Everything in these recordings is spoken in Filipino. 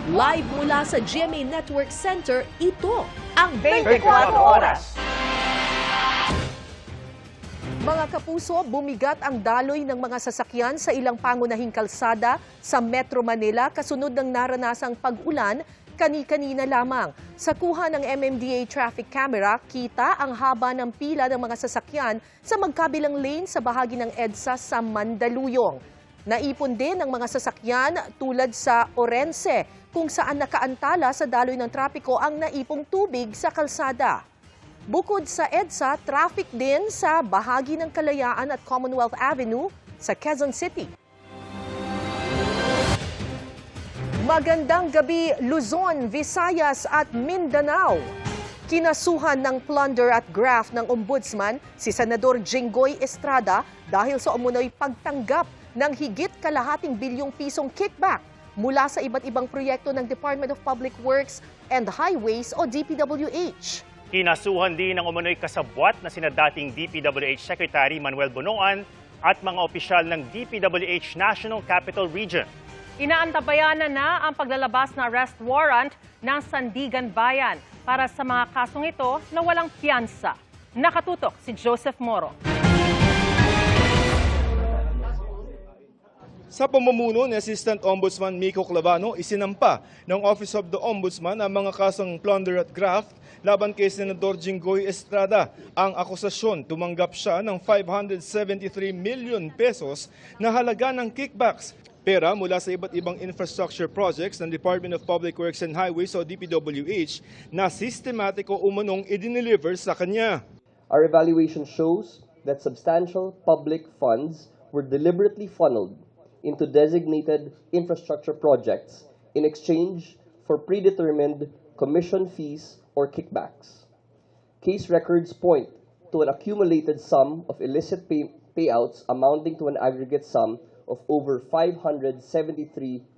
Live mula sa GMA Network Center, ito ang 24 Oras. Mga kapuso, bumigat ang daloy ng mga sasakyan sa ilang pangunahing kalsada sa Metro Manila kasunod ng naranasang pag-ulan kani-kanina lamang. Sa kuha ng MMDA traffic camera, kita ang haba ng pila ng mga sasakyan sa magkabilang lane sa bahagi ng EDSA sa Mandaluyong. Naipon din ang mga sasakyan tulad sa Orense, kung saan nakaantala sa daloy ng trapiko ang naipong tubig sa kalsada. Bukod sa EDSA, traffic din sa bahagi ng Kalayaan at Commonwealth Avenue sa Quezon City. Magandang gabi, Luzon, Visayas at Mindanao. Kinasuhan ng plunder at graft ng Ombudsman si Senador Jinggoy Estrada dahil sa umunoy pagtanggap ng higit kalahating bilyong pisong kickback mula sa iba't ibang proyekto ng Department of Public Works and Highways o DPWH. Kinasuhan din ng umunoy kasabwat na sina dating DPWH Secretary Manuel Bonoan at mga opisyal ng DPWH National Capital Region. Inaantabayanan na ang paglalabas na arrest warrant ng Sandigan Bayan para sa mga kasong ito na walang piyansa. Nakatutok si Joseph Moro. Sa pamumuno ni Assistant Ombudsman Miko Clavano, isinampa ng Office of the Ombudsman ang mga kasong plunder at graft laban kay Senador Jinggoy Estrada. Ang akusasyon, tumanggap siya ng 573 million pesos na halaga ng kickbacks. Pera mula sa iba't ibang infrastructure projects ng Department of Public Works and Highways o DPWH na sistematiko umanong idineliver sa kanya. Our evaluation shows that substantial public funds were deliberately funneled into designated infrastructure projects in exchange for predetermined commission fees or kickbacks. Case records point to an accumulated sum of illicit payouts amounting to an aggregate sum of over 573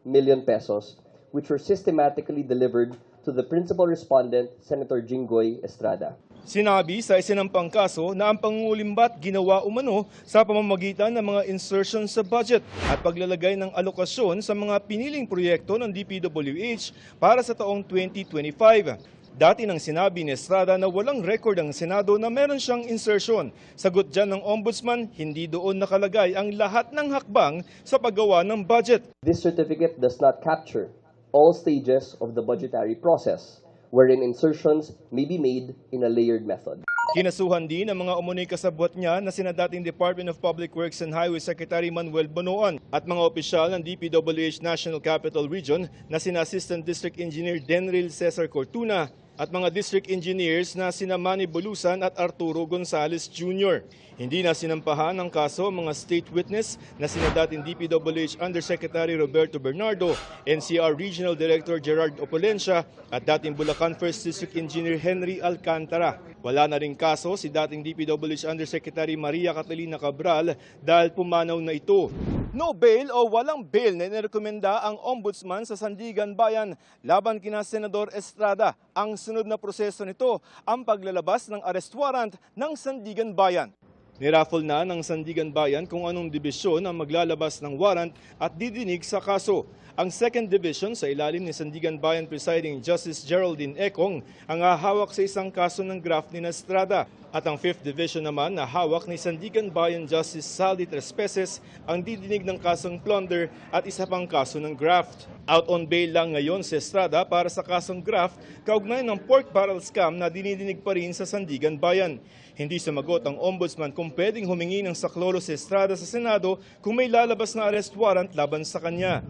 million pesos, which were systematically delivered to the principal respondent, Senator Jinggoy Estrada. Sinabi sa isinampang kaso na ang pangungulimbat ginawa umano sa pamamagitan ng mga insertion sa budget at paglalagay ng alokasyon sa mga piniling proyekto ng DPWH para sa taong 2025. Dati nang sinabi ni Estrada na walang record ang Senado na meron siyang insertion. Sagot dyan ng Ombudsman, hindi doon nakalagay ang lahat ng hakbang sa paggawa ng budget. This certificate does not capture all stages of the budgetary process, wherein insertions may be made in a layered method. Kinasuhan din ang mga umunoy kasabwat niya na sina dating Department of Public Works and Highways Secretary Manuel Bonoan at mga opisyal ng DPWH National Capital Region na sina Assistant District Engineer Denril Cesar Cortuna at mga district engineers na sina Manny Bulusan at Arturo Gonzales Jr. Hindi na sinampahan ng kaso ang mga state witness na sina dating DPWH Undersecretary Roberto Bernardo, NCR Regional Director Gerard Opolencia at dating Bulacan 1st District Engineer Henry Alcantara. Wala na rin kaso si dating DPWH Undersecretary Maria Catalina Cabral dahil pumanaw na ito. No bail o walang bail na inirekomenda ang Ombudsman sa Sandigan Bayan laban kina Senador Estrada. Ang sunod na proseso nito ang paglalabas ng arrest warrant ng Sandigan Bayan. Niraffle na ng Sandigan Bayan kung anong dibisyon ang maglalabas ng warrant at didinig sa kaso. Ang second division sa ilalim ni Sandigan Bayan Presiding Justice Geraldine Econg ang hahawak sa isang kaso ng graft ni Estrada. At ang 5th Division naman na hawak ni Sandigan Bayan Justice Saldi Trespeses ang didinig ng kasong plunder at isa pang kaso ng graft. Out on bail lang ngayon si Estrada para sa kasong graft kaugnay ng pork barrel scam na dinidinig pa rin sa Sandigan Bayan. Hindi sumagot ang Ombudsman kung pwedeng humingi ng saklolo si Estrada sa Senado kung may lalabas na arrest warrant laban sa kanya.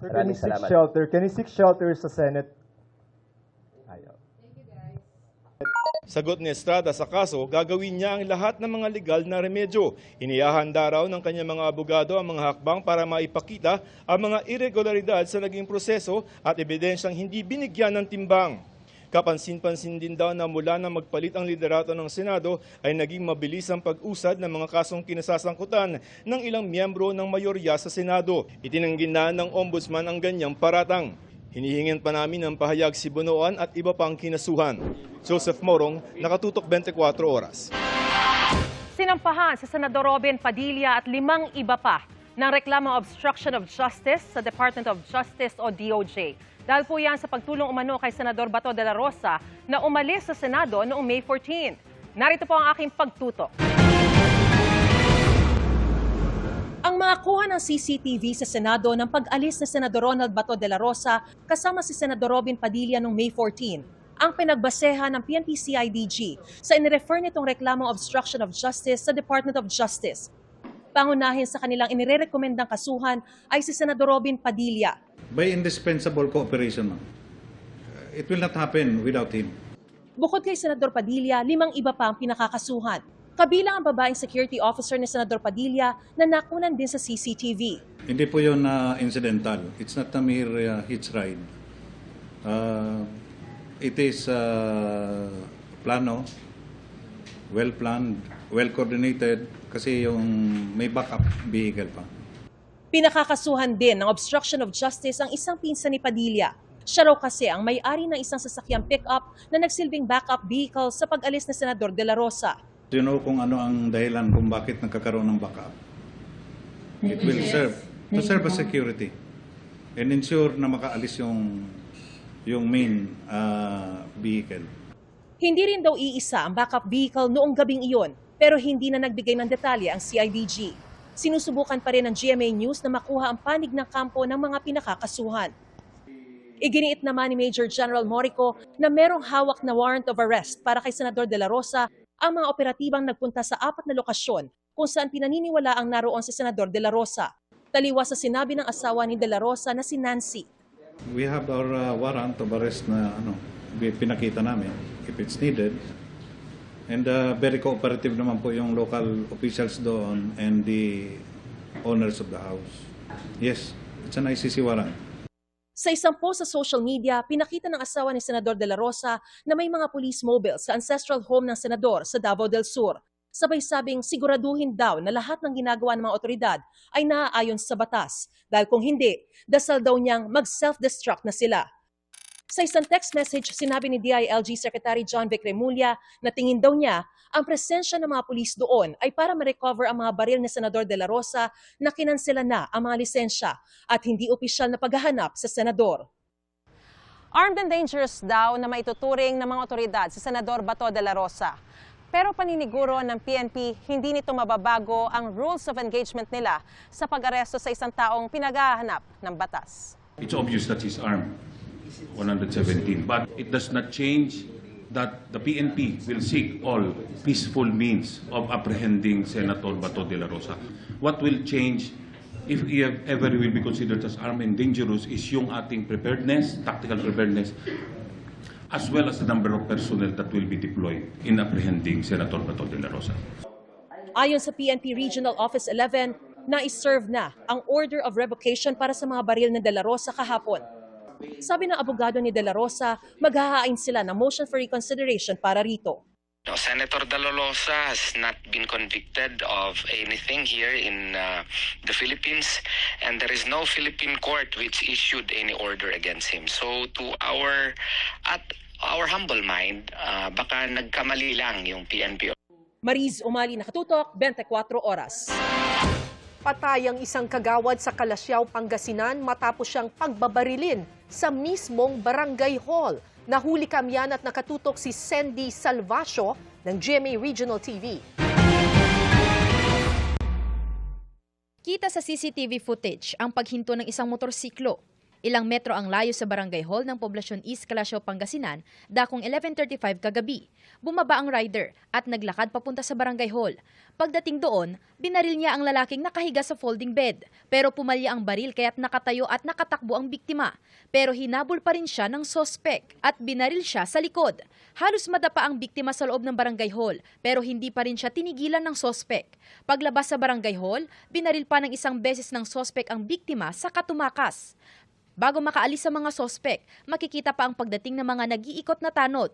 Can you seek shelter sa Senate? Ayaw. Sagot ni Estrada sa kaso, gagawin niya ang lahat ng mga legal na remedyo. Inihahanda raw ng kanyang mga abogado ang mga hakbang para maipakita ang mga irregularidad sa naging proseso at ebidensyang hindi binigyan ng timbang. Kapansin-pansin din daw na mula na magpalit ang liderato ng Senado ay naging mabilis ang pag-usad ng mga kasong kinasasangkutan ng ilang miyembro ng mayorya sa Senado. Itinanggi na ng Ombudsman ang ganyang paratang. Hinihingan pa namin ng pahayag si Bonoan at iba pang kinasuhan. Joseph Morong, Nakatutok 24 Oras. Sinampahan si Senador Robin Padilla at 5 iba pa ng reklamong obstruction of justice sa Department of Justice o DOJ. Dahil po yan sa pagtulong umano kay Senador Bato de la Rosa na umalis sa Senado noong May 14. Narito po ang aking pagtutok. Ang mga kuha ng CCTV sa Senado ng pag-alis ni Senador Ronald Bato de la Rosa kasama si Senador Robin Padilla noong May 14 ang pinagbasehan ng PNP-CIDG sa inirefer nitong reklamong obstruction of justice sa Department of Justice. Pangunahin sa kanilang inirekomendang kasuhan ay si Senador Robin Padilla. By indispensable cooperation, ma'am. It will not happen without him. Bukod kay Senador Padilla, 5 iba pa ang pinakakasuhan. Kabilang ang babaeng security officer ni Senador Padilla na nakunan din sa CCTV. Hindi po yun incidental. It's not a mere hitch ride. It is plano, well-planned, well-coordinated, kasi yung may backup vehicle pa. Pinakakasuhan din ng obstruction of justice ang isang pinsan ni Padilla. Siya raw kasi ang may-ari ng isang sasakyang pick-up na nagsilbing backup vehicle sa pag-alis ni Senador de la Rosa. Do you know kung ano ang dahilan kung bakit nagkakaroon ng backup? It will serve as security and ensure na makaalis yung main vehicle. Hindi rin daw iisa ang backup vehicle noong gabing iyon, pero hindi na nagbigay ng detalye ang CIDG. Sinusubukan pa rin ng GMA News na makuha ang panig ng kampo ng mga pinakakasuhan. Iginiit naman ni Major General Morico na merong hawak na warrant of arrest para kay Senador de la Rosa ang mga operatibang nagpunta sa 4 na lokasyon kung saan pinaniniwala ang naroon si Senador de la Rosa. Taliwas sa sinabi ng asawa ni de la Rosa na si Nancy. We have our warrant of arrest na pinakita namin if it's needed. And very cooperative naman po yung local officials doon and the owners of the house. Yes, it's an ICC warrant. Sa isang post sa social media, pinakita ng asawa ni Senador de la Rosa na may mga police mobile sa ancestral home ng Senador sa Davao del Sur. Sabay sabing siguraduhin daw na lahat ng ginagawa ng mga otoridad ay naaayon sa batas. Dahil kung hindi, dasal daw niyang mag-self-destruct na sila. Sa isang text message, sinabi ni DILG Secretary John Vic Remulla na tingin daw niya ang presensya ng mga pulis doon ay para ma-recover ang mga baril ni Senador de la Rosa na kinansela na ang mga lisensya at hindi opisyal na paghahanap sa senador. Armed and dangerous daw na maituturing ng mga otoridad si Senador Bato de la Rosa. Pero paniniguro ng PNP, hindi nito mababago ang rules of engagement nila sa pag-aresto sa isang taong pinaghahanap ng batas. It's obvious that he's armed, 117, but it does not change that the PNP will seek all peaceful means of apprehending Senator Bato de la Rosa. What will change, if he ever will be considered as armed and dangerous, is yung ating preparedness, tactical preparedness, as well as the number of personnel that will be deployed in apprehending Senator Bato de la Rosa. Ayon sa PNP Regional Office 11, na-serve na ang order of revocation para sa mga baril ng De La Rosa kahapon. Sabi ng abogado ni De La Rosa, maghahain sila ng motion for reconsideration para rito. No, Senator De La Rosa has not been convicted of anything here in the Philippines, and there is no Philippine court which issued any order against him. So at our humble mind, baka nagkamali lang yung PNP. Mariz Umali, Nakatutok, 24 Oras. Patay ang isang kagawad sa Kalasyaw, Pangasinan matapos siyang pagbabarilin sa mismong barangay hall. Nahuli kamyan at nakatutok si Sandy Salvacio ng GMA Regional TV. Kita sa CCTV footage ang paghinto ng isang motorsiklo. Ilang metro ang layo sa barangay hall ng Poblasyon East, Kalasyaw, Pangasinan, dakong 11:35 kagabi. Bumaba ang rider at naglakad papunta sa barangay hall. Pagdating doon, binaril niya ang lalaking nakahiga sa folding bed. Pero pumalya ang baril kaya't nakatayo at nakatakbo ang biktima. Pero hinabol pa rin siya ng sospek at binaril siya sa likod. Halos madapa ang biktima sa loob ng barangay hall pero hindi pa rin siya tinigilan ng sospek. Paglabas sa barangay hall, binaril pa ng isang beses ng sospek ang biktima sa katumakas. Bago makaalis sa mga sospek, makikita pa ang pagdating ng mga nag-iikot na tanod.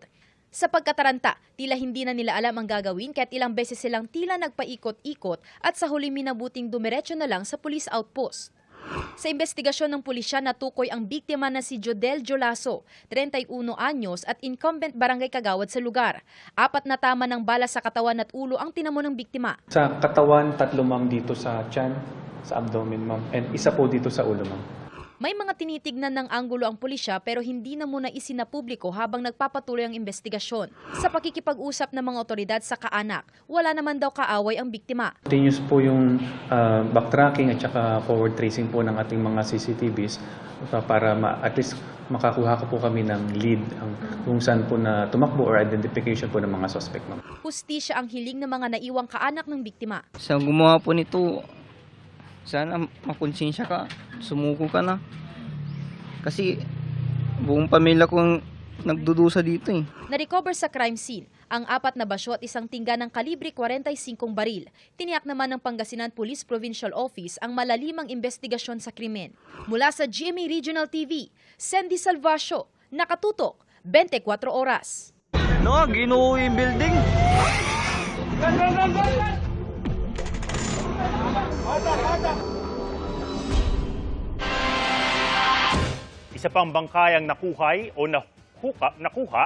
Sa pagkataranta, tila hindi na nila alam ang gagawin kaya't ilang beses silang tila nagpaikot-ikot at sa huli minabuting dumiretso na lang sa police outpost. Sa investigasyon ng pulisya, natukoy ang biktima na si Jodel Jolaso, 31 anyos at incumbent barangay kagawad sa lugar. 4 na tama ng bala sa katawan at ulo ang tinamo ng biktima. Sa katawan, 3 ma'am dito sa tiyan, sa abdomen, ma'am. And isa po dito sa ulo, ma'am. May mga tinitignan ng anggulo ang pulisya pero hindi na muna isinapubliko habang nagpapatuloy ang investigasyon. Sa pakikipag-usap ng mga otoridad sa kaanak, wala naman daw kaaway ang biktima. Continuous po yung backtracking at saka forward tracing po ng ating mga CCTVs para at least makakuha po kami ng lead kung saan po na tumakbo or identification po ng mga suspect, ma'am. Hustisya ang hiling ng mga naiwang kaanak ng biktima. Sa gumawa po nito, sana makonsensya ka, sumuko ka na. Kasi buong pamilya ko nagdudusa dito eh. Na-recover sa crime scene ang 4 na basyo at isang tingga ng kalibre 45 baril. Tiniyak naman ng Pangasinan Police Provincial Office ang malalimang investigasyon sa krimen. Mula sa GMA Regional TV, Sandy Salvacio, nakatutok 24 oras. No, ginuho yung building. Isa pang bangkay ang nakuha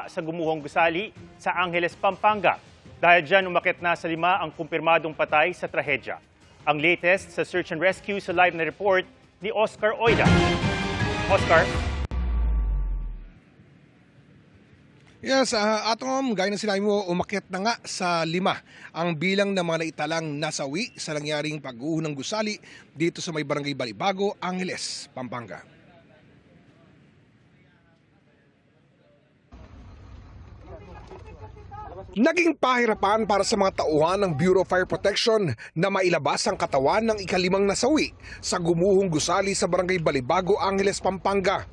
sa gumuhong gusali sa Angeles, Pampanga. Dahil dyan, umakyat na sa 5 ang kumpirmadong patay sa trahedya. Ang latest sa search and rescue sa live na report ni Oscar Oida. Oscar? Yes, Atom, gaya ng sinabi mo, umakyat na nga sa 5 ang bilang ng mga naitalang nasawi sa nangyaring pag-uho ng gusali dito sa may barangay Balibago, Angeles, Pampanga. Naging pahirapan para sa mga tauhan ng Bureau of Fire Protection na mailabas ang katawan ng ika-5 nasawi sa gumuhong gusali sa barangay Balibago, Angeles, Pampanga.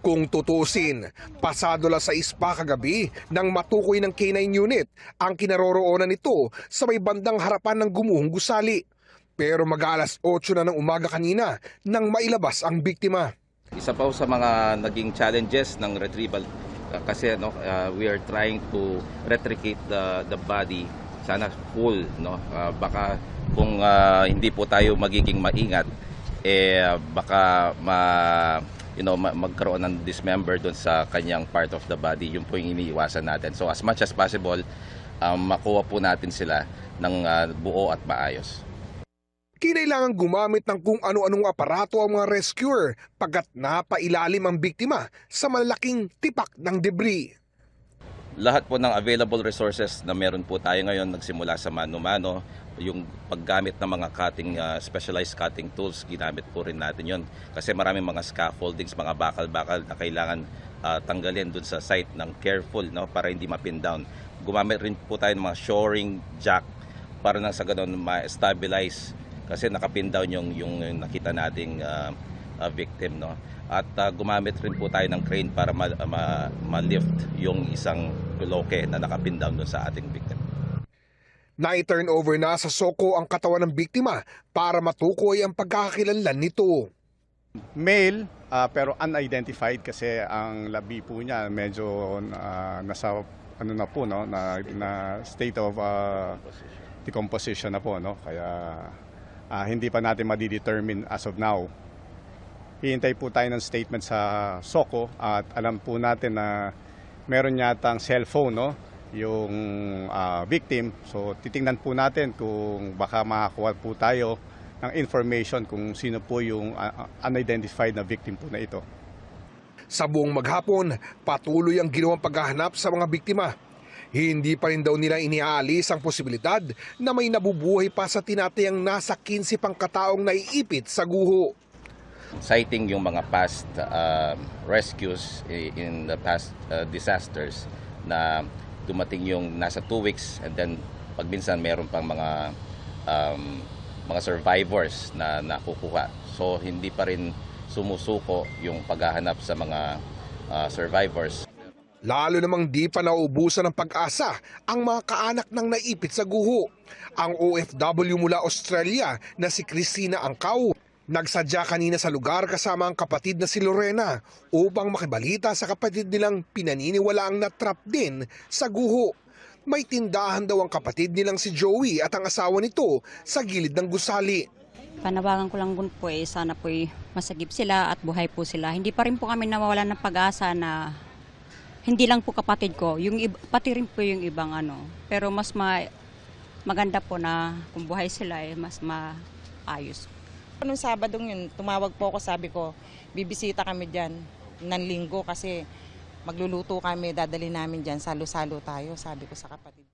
Kung tutusin, pasado lang sa 6 kagabi nang matukoy ng K9 unit ang kinaroroonan nito sa may bandang harapan ng gumuhong gusali. Pero mag-alas 8 na ng umaga kanina nang mailabas ang biktima. Isa pa sa mga naging challenges ng retrieval kasi we are trying to retricate the body, sana full, baka kung hindi po tayo magiging maingat baka magkaroon ng dismember doon sa kanyang part of the body. Yun po yung iniiwasan natin. So as much as possible, makuha po natin sila ng buo at maayos. Kinailangan gumamit ng kung ano-anong aparato ang mga rescuer pagkat napailalim ang biktima sa malaking tipak ng debris. Lahat po ng available resources na meron po tayo ngayon, nagsimula sa mano-mano, yung paggamit ng mga specialized cutting tools, ginamit po rin natin yon. Kasi maraming mga scaffoldings, mga bakal-bakal na kailangan tanggalin dun sa site ng careful, para hindi mapin down. Gumamit rin po tayo ng mga shoring jack para nang sa ganun ma-stabilize kasi nakapin down yung nakita nating victim. At gumamit rin po tayo ng crane para ma-lift yung isang bloke na nakapin down doon sa ating victim. Na-turn over na sa SOCO ang katawan ng biktima para matukoy ang pagkakakilanlan nito. Male pero unidentified kasi ang labi po niya medyo nasa na state of decomposition na po, kaya hindi pa natin madidetermine as of now. Hihintay po tayo ng statement sa SOCO at alam po natin na meron yatang cellphone, yung victim. So titingnan po natin kung baka makakuha po tayo ng information kung sino po yung unidentified na victim po na ito. Sa buong maghapon, patuloy ang ginawang paghahanap sa mga biktima. Hindi pa rin daw nila iniaalis ang posibilidad na may nabubuhay pa sa tinatayang nasa 15 pang kataong naiipit sa guho. Citing yung mga past rescues in the past disasters na dumating yung nasa 2 weeks and then pagminsan meron pang mga survivors na nakukuha. So hindi pa rin sumusuko yung paghahanap sa mga survivors. Lalo namang di pa nauubusan ng pag-asa ang mga kaanak ng naipit sa guho. Ang OFW mula Australia na si Christina Angkaw nagsadya kanina sa lugar kasama ang kapatid na si Lorena upang makibalita sa kapatid nilang pinaniniwalaang na-trap din sa guho. May tindahan daw ang kapatid nilang si Joey at ang asawa nito sa gilid ng gusali. Panawagan ko lang po sana po masagip sila at buhay po sila. Hindi pa rin po kami nawawalan ng pag-asa na hindi lang po kapatid ko, pati rin po yung ibang Pero mas maganda po na kung buhay sila mas maayos. Noong Sabadong yun, tumawag po ako, sabi ko, bibisita kami dyan ng linggo kasi magluluto kami, dadali namin dyan, salo-salo tayo, sabi ko sa kapatid.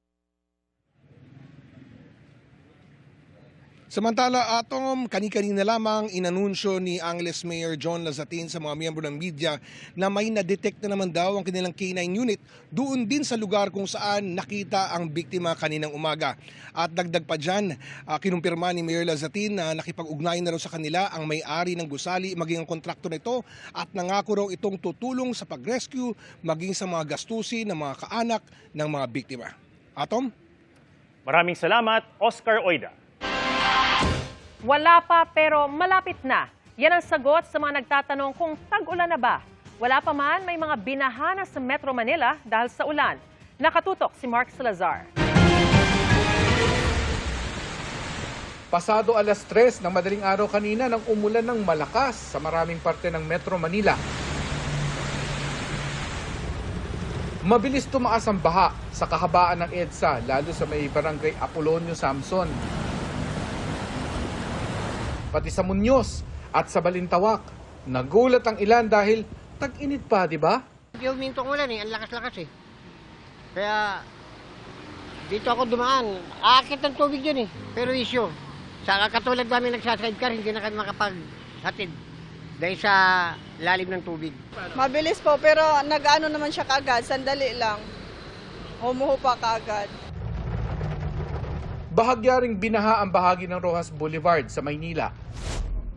Samantala, Atom, kani-kanina lamang inanunsyo ni Angeles Mayor John Lazatin sa mga miyembro ng media na may na-detect na naman daw ang kanilang K9 unit doon din sa lugar kung saan nakita ang biktima kaninang umaga. At dagdag pa dyan, kinumpirma ni Mayor Lazatin na nakipag-ugnayan na raw sa kanila ang may-ari ng gusali maging ang kontraktor nito at nangako raw itong tutulong sa pag-rescue maging sa mga gastusin ng mga kaanak ng mga biktima. Atom? Maraming salamat, Oscar Oida. Wala pa pero malapit na. Yan ang sagot sa mga nagtatanong kung tag-ulan na ba. Wala pa man, may mga binahana sa Metro Manila dahil sa ulan. Nakatutok si Mark Salazar. Pasado alas 3 ng madaling araw kanina nang umulan ng malakas sa maraming parte ng Metro Manila. Mabilis tumaas ang baha sa kahabaan ng EDSA, lalo sa may barangay Apolonio Samson. Pati sa Muñoz at sa Balintawak. Nagulat ang ilan dahil tag-init pa, di ba? Hindi huminto ang ulan ang lakas-lakas Kaya dito ako dumaan. Aakit ng tubig yun Pero issue, sa katulad namin nagsasidecar, hindi na kami makapaghatid dahil sa lalim ng tubig. Mabilis po, pero nag-ano naman siya kaagad, sandali lang. Humuho pa kaagad. Bahagyaring binaha ang bahagi ng Rojas Boulevard sa Maynila.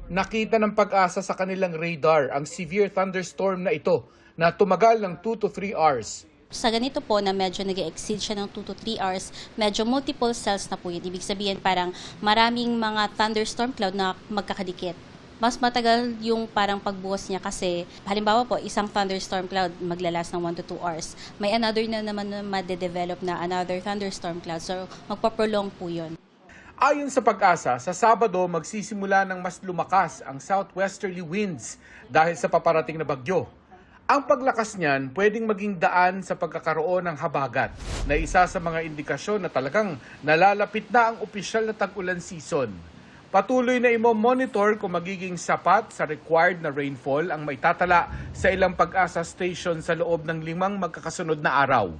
Nakita ng Pag-asa sa kanilang radar ang severe thunderstorm na ito na tumagal ng 2 to 3 hours. Sa ganito po na medyo nag-exceed siya ng 2 to 3 hours, medyo multiple cells na po yun. Ibig sabihin parang maraming mga thunderstorm cloud na magkakadikit. Mas matagal yung parang pagbuhos niya kasi halimbawa po isang thunderstorm cloud maglalas ng 1 to 2 hours. May another na naman na madedevelop na another thunderstorm cloud. So magpaprolong po yun. Ayon sa Pag-asa, sa Sabado magsisimula ng mas lumakas ang southwesterly winds dahil sa paparating na bagyo. Ang paglakas niyan pwedeng maging daan sa pagkakaroon ng habagat na isa sa mga indikasyon na talagang nalalapit na ang opisyal na tag-ulan season. Patuloy na imo-monitor kung magiging sapat sa required na rainfall ang maitatala sa ilang Pag-asa station sa loob ng 5 magkakasunod na araw.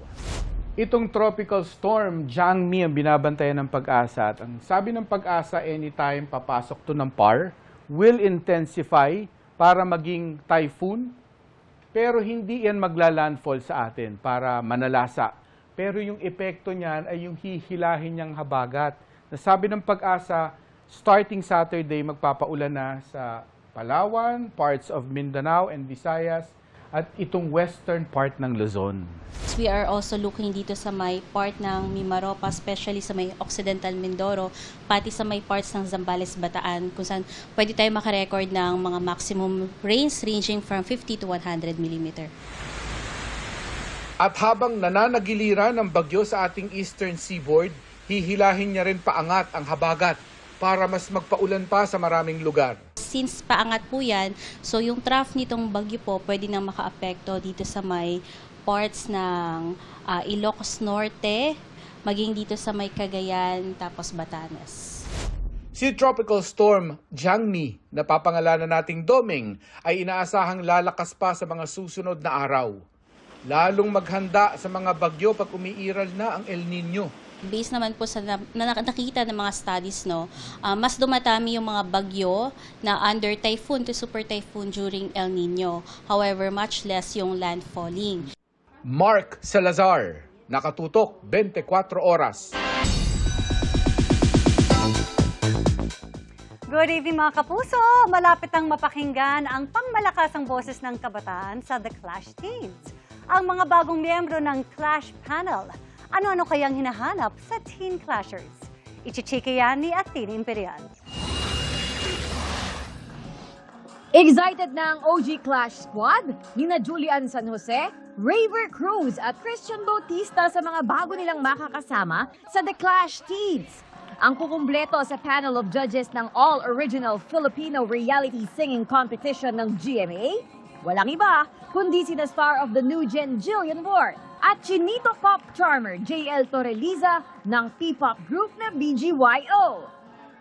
Itong tropical storm, Jangmi, ang binabantayan ng Pag-asa. At ang sabi ng Pag-asa, anytime papasok to ng PAR, will intensify para maging typhoon. Pero hindi yan magla-landfall sa atin para manalasa. Pero yung epekto niyan ay yung hihilahin niyang habagat. Nasabi ng Pag-asa, starting Saturday, magpapaulan na sa Palawan, parts of Mindanao and Visayas, at itong western part ng Luzon. We are also looking dito sa may part ng Mimaropa, especially sa may Occidental Mindoro, pati sa may parts ng Zambales, Bataan, kung saan pwede tayo makarecord ng mga maximum rains ranging from 50 to 100 mm. At habang nananagiliran ng bagyo sa ating eastern seaboard, hihilahin niya rin paangat ang habagat para mas magpaulan pa sa maraming lugar. Since paangat po yan, so yung trough nitong bagyo po pwede nang makaapekto dito sa may parts ng Ilocos Norte, maging dito sa may Cagayan, tapos Batanes. Si Tropical Storm Jangmi, na papangalanan nating Doming, ay inaasahang lalakas pa sa mga susunod na araw. Lalong maghanda sa mga bagyo pag umiiral na ang El Nino. Based naman po sa nakita ng mga studies, mas dumatami yung mga bagyo na under typhoon to super typhoon during El Nino. However, much less yung landfalling. Mark Salazar, nakatutok 24 oras. Good evening mga kapuso! Malapit ang mapakinggan ang pangmalakasang boses ng kabataan sa The Clash Teens. Ang mga bagong miyembro ng Clash Panel. Ano-ano kayang hinahanap sa Teen Clashers? Ichichika yan ni Athene Imperial. Excited na ang OG Clash Squad? Nina Julian San Jose, Raver Cruz at Christian Bautista sa mga bago nilang makakasama sa The Clash Teens. Ang kukumpleto sa panel of judges ng All-Original Filipino Reality Singing Competition ng GMA, walang iba kundi sina star of the new gen Jillian Ward at Chinito Pop Charmer JL Torreliza ng P-pop group na BGYO.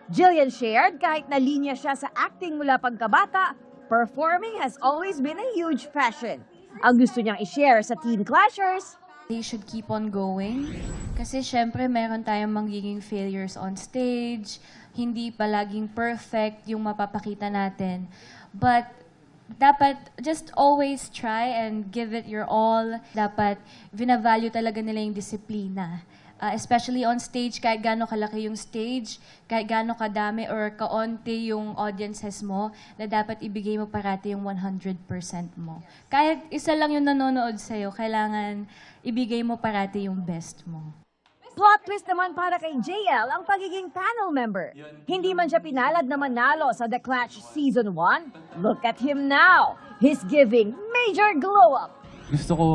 Jillian shared kahit na linya siya sa acting mula pagkabata, performing has always been a huge passion. Ang gusto niyang i-share sa Teen Clashers, they should keep on going. Kasi syempre meron tayong magiging failures on stage, hindi palaging perfect yung mapapakita natin. But dapat just always try and give it your all. Dapat vinavalue talaga nila yung disiplina. Especially on stage, kahit gaano kalaki yung stage, kahit gaano kadami or kaunti yung audiences mo, na dapat ibigay mo parati yung 100% mo. Kahit isa lang yung nanonood sa'yo, kailangan ibigay mo parati yung best mo. plot twist naman para kay JL ang pagiging panel member. Hindi man siya pinalad na manalo sa The Clash Season 1. Look at him now. He's giving major glow up. Gusto ko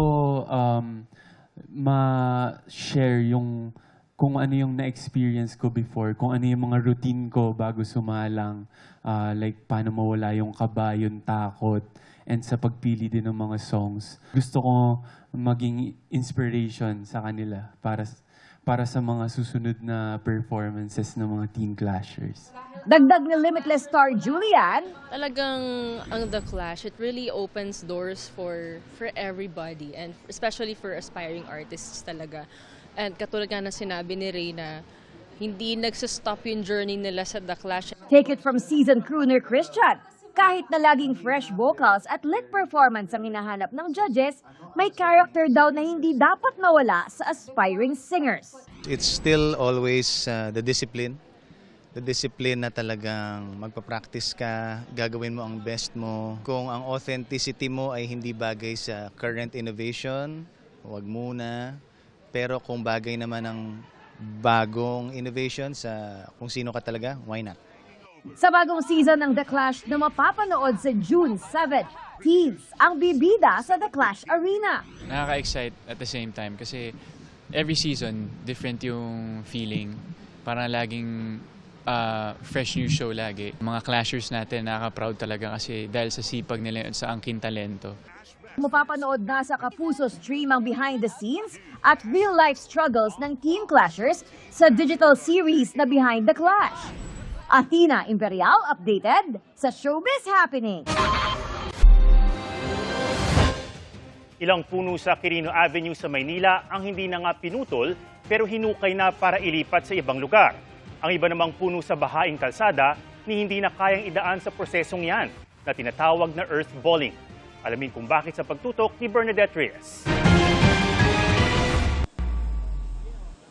ma-share yung kung ano yung na-experience ko before, kung ano yung mga routine ko bago sumalang, like paano mawala yung kaba, yung takot, and sa pagpili din ng mga songs. Gusto ko maging inspiration sa kanila para sa mga susunod na performances ng mga Teen Clashers. Dagdag ni Limitless star Julian, talagang ang The Clash, it really opens doors for everybody and especially for aspiring artists talaga. And katulad nga na sinabi ni Reyna, hindi nagsistop yung journey nila sa The Clash. take it from seasoned crooner Christian. Kahit na laging fresh vocals at lit performance ang hinahanap ng judges, may character daw na hindi dapat mawala sa aspiring singers. It's still always the discipline. The discipline na talagang magpa-practice ka, gagawin mo ang best mo. Kung ang authenticity mo ay hindi bagay sa current innovation, huwag muna. Pero kung bagay naman ang bagong innovation sa kung sino ka talaga, why not? Sa bagong season ng The Clash na mapapanood sa June 7, teens ang bibida sa The Clash Arena. Nakaka-excite at the same time kasi every season, different yung feeling. Parang laging fresh new show lagi. Mga Clashers natin nakaka-proud talaga kasi dahil sa sipag nila sa angking talento. Mapapanood na sa Kapuso stream ang behind the scenes at real-life struggles ng Teen Clashers sa digital series na Behind the Clash. Athena Imperial updated sa Showbiz Happening. Ilang puno sa Quirino Avenue sa Maynila ang hindi na nga pinutol pero hinukay na para ilipat sa ibang lugar. Ang iba namang puno sa bahaing kalsada ni hindi na kayang idaan sa prosesong yan na tinatawag na earth balling. Alamin kung bakit sa pagtutok ni Bernadette Reyes.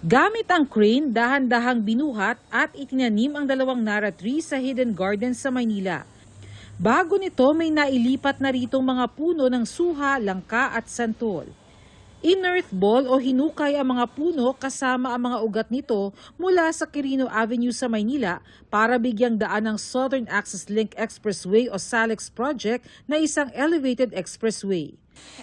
Gamit ang crane, dahan-dahang binuhat at itinanim ang 2 Nara trees sa Hidden Gardens sa Maynila. Bago nito may nailipat na ritong mga puno ng suha, langka at santol. In-earth ball o hinukay ang mga puno kasama ang mga ugat nito mula sa Quirino Avenue sa Maynila para bigyang daan ng Southern Access Link Expressway o SALEX project na isang elevated expressway.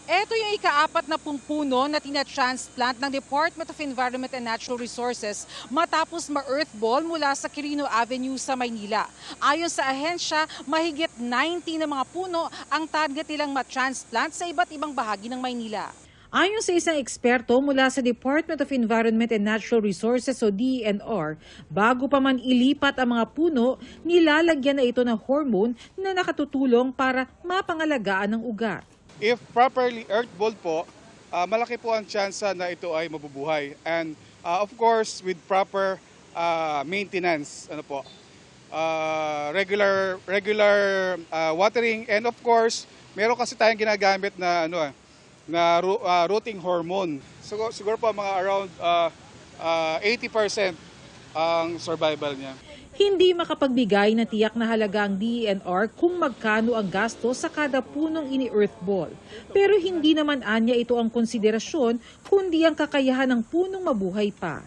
Ito yung ika-4 na puno na tina-transplant ng Department of Environment and Natural Resources matapos ma-earthball mula sa Quirino Avenue sa Maynila. Ayon sa ahensya, mahigit 90 na mga puno ang target nilang ma-transplant sa iba't ibang bahagi ng Maynila. Ayon sa isang eksperto mula sa Department of Environment and Natural Resources o DENR, bago pa man ilipat ang mga puno, nilalagyan na ito ng hormone na nakatutulong para mapangalagaan ng ugat. If properly earthballed po, malaki po ang tsansa na ito ay mabubuhay. And of course, with proper maintenance, regular watering, and of course, meron kasi tayong ginagamit na rooting hormone. Siguro po mga around 80% ang survival niya. Hindi makapagbigay na tiyak na halaga ang DENR kung magkano ang gasto sa kada punong ini-earthball. Pero hindi naman anya ito ang konsiderasyon kundi ang kakayahan ng punong mabuhay pa.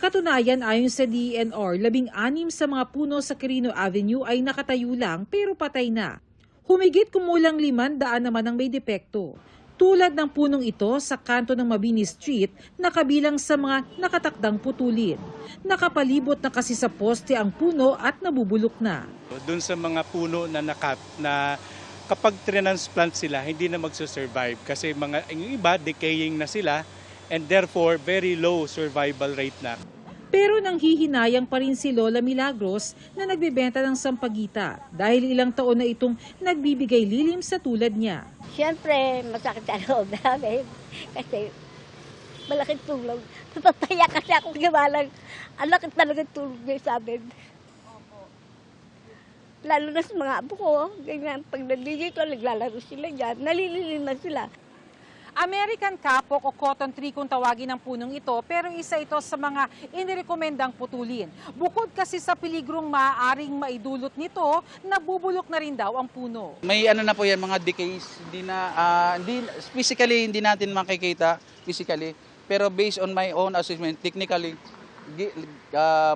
Katunayan, ayon sa DENR, 16 sa mga puno sa Quirino Avenue ay nakatayo lang pero patay na. Humigit kumulang 500 naman ang may depekto. Tulad ng punong ito sa kanto ng Mabini Street na kabilang sa mga nakatakdang putulin. Nakapalibot na kasi sa poste ang puno at nabubulok na. Doon sa mga puno na kapag transplant sila, hindi na magsusurvive kasi yung iba decaying na sila and therefore very low survival rate na. Pero nanghihinayang pa rin si Lola Milagros na nagbebenta ng sampagita dahil ilang taon na itong nagbibigay lilim sa tulad niya. Siyempre, masakit ang loob namin kasi malaking tulong. Napapaya kasi ako gimalang. Ang laki talagang tulong niya sa amin. Lalo na sa mga apo ko, ganyan, pag nandito, naglalaro sila dyan, nalililiman sila. American kapok o cotton tree kung tawagin ng punong ito, pero isa ito sa mga inirekomendang putulin. Bukod kasi sa peligrong maaaring maidulot nito, nabubulok na rin daw ang puno. May ano na po yan, mga decays, physically hindi natin makikita, physically, pero based on my own assessment, technically,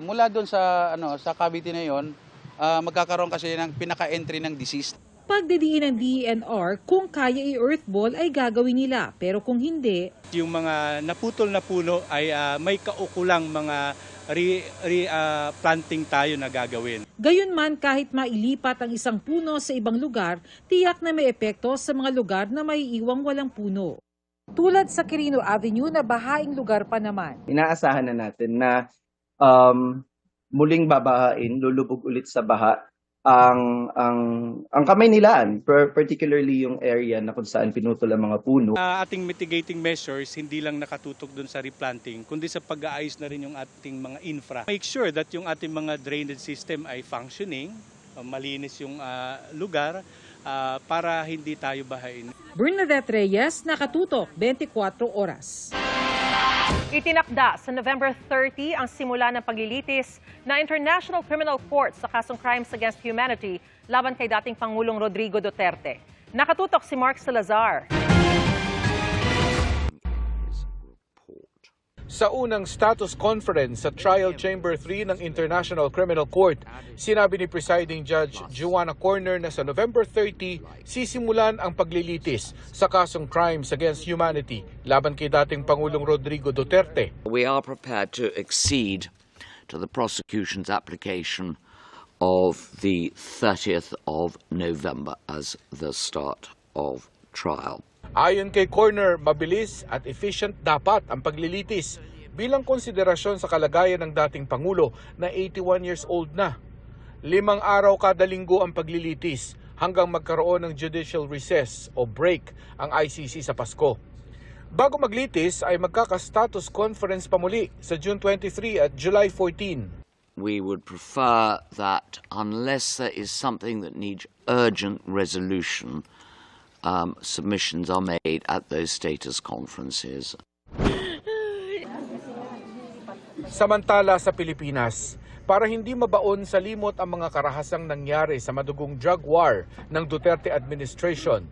mula doon sa cavity na yon, magkakaroon kasi ng pinaka-entry ng disease. Pagdidiin ng DENR, kung kaya i-earthball ay gagawin nila, pero kung hindi, Yung mga naputol na puno ay may kaukulang mga planting tayo na gagawin. gayunman kahit mailipat ang isang puno sa ibang lugar, tiyak na may epekto sa mga lugar na may iwang walang puno. Tulad sa Quirino Avenue na bahaing lugar pa naman. Inaasahan na natin na muling babahain, lulubog ulit sa baha ang Kamaynilaan, particularly yung area na kung saan pinutol ang mga puno. Ating mitigating measures hindi lang nakatutok dun sa replanting, kundi sa pag-aayos na rin yung ating mga infra. Make sure that yung ating mga drainage system ay functioning, malinis yung lugar para hindi tayo bahain. Bernadette Reyes, Nakatutok, 24 Oras. Itinakda sa November 30 ang simula ng paglilitis na International Criminal Court sa kasong Crimes Against Humanity laban kay dating Pangulong Rodrigo Duterte. Nakatutok si Mark Salazar. Sa unang status conference sa Trial Chamber 3 ng International Criminal Court, sinabi ni Presiding Judge Joanna Corner na sa November 30, sisimulan ang paglilitis sa kasong Crimes Against Humanity laban kay dating Pangulong Rodrigo Duterte. We are prepared to accede to the prosecution's application of the 30th of November as the start of trial. Ayon kay Corner, mabilis at efficient dapat ang paglilitis bilang konsiderasyon sa kalagayan ng dating Pangulo na 81 years old na. 5 araw kada linggo ang paglilitis hanggang magkaroon ng judicial recess o break ang ICC sa Pasko. Bago maglitis ay magkaka-status conference pa muli sa June 23 at July 14. We would prefer that unless there is something that needs urgent resolution, submissions are made at those status conferences. Samantala sa Pilipinas, para hindi mabaon sa limot ang mga karahasang nangyari sa madugong drug war ng Duterte administration,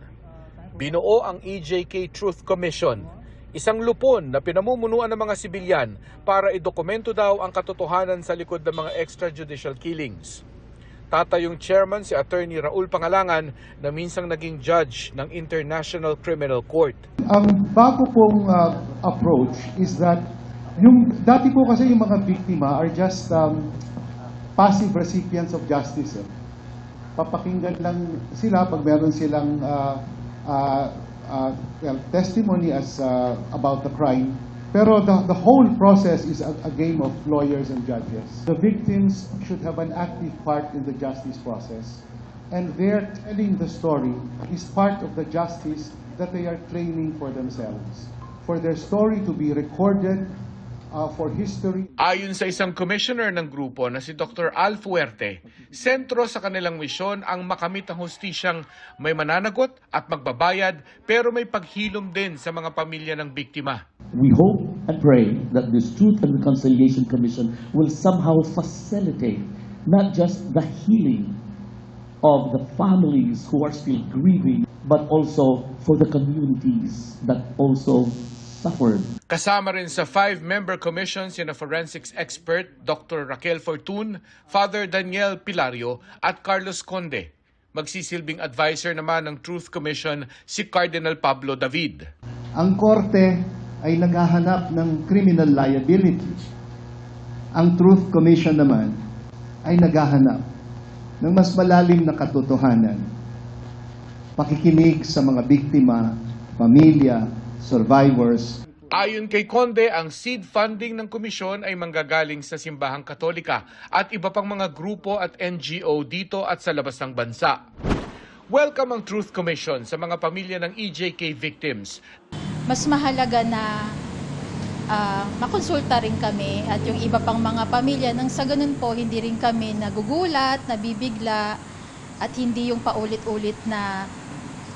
binuo ang EJK Truth Commission, isang lupon na pinamumunuan ng mga sibilyan para idokumento daw ang katotohanan sa likod ng mga extrajudicial killings. Tatayong chairman si Attorney Raul Pangalangan na minsang naging judge ng International Criminal Court. Ang bago pong approach is that yung dati po kasi yung mga biktima are just passive recipients of justice. Papakinggan lang sila pag meron silang testimony as about the crime. Pero the whole process is a game of lawyers and judges. The victims should have an active part in the justice process. And their telling the story is part of the justice that they are training for themselves. For their story to be recorded for history. Ayon sa isang commissioner ng grupo na si Dr. Al Fuerte, sentro sa kanilang misyon ang makamit ang hustisyang may mananagot at magbabayad pero may paghilom din sa mga pamilya ng biktima. We hope and pray that this Truth and Reconciliation Commission will somehow facilitate not just the healing of the families who are still grieving, but also for the communities that also suffered. Kasama rin sa 5-member commission sina forensics expert Dr. Raquel Fortun, Father Daniel Pilario at Carlos Conde. Magsisilbing advisor naman ng Truth Commission si Cardinal Pablo David. Ang korte ay naghahanap ng criminal liability. Ang Truth Commission naman ay naghahanap ng mas malalim na katotohanan. Pakikinig sa mga biktima, pamilya, survivors. Ayon kay Conde, ang seed funding ng komisyon ay manggagaling sa Simbahang Katolika at iba pang mga grupo at NGO dito at sa labas ng bansa. Welcome ang Truth Commission sa mga pamilya ng EJK victims. Mas mahalaga na makonsulta rin kami at yung iba pang mga pamilya nang sa ganun po hindi rin kami nagugulat, nabibigla at hindi yung paulit-ulit na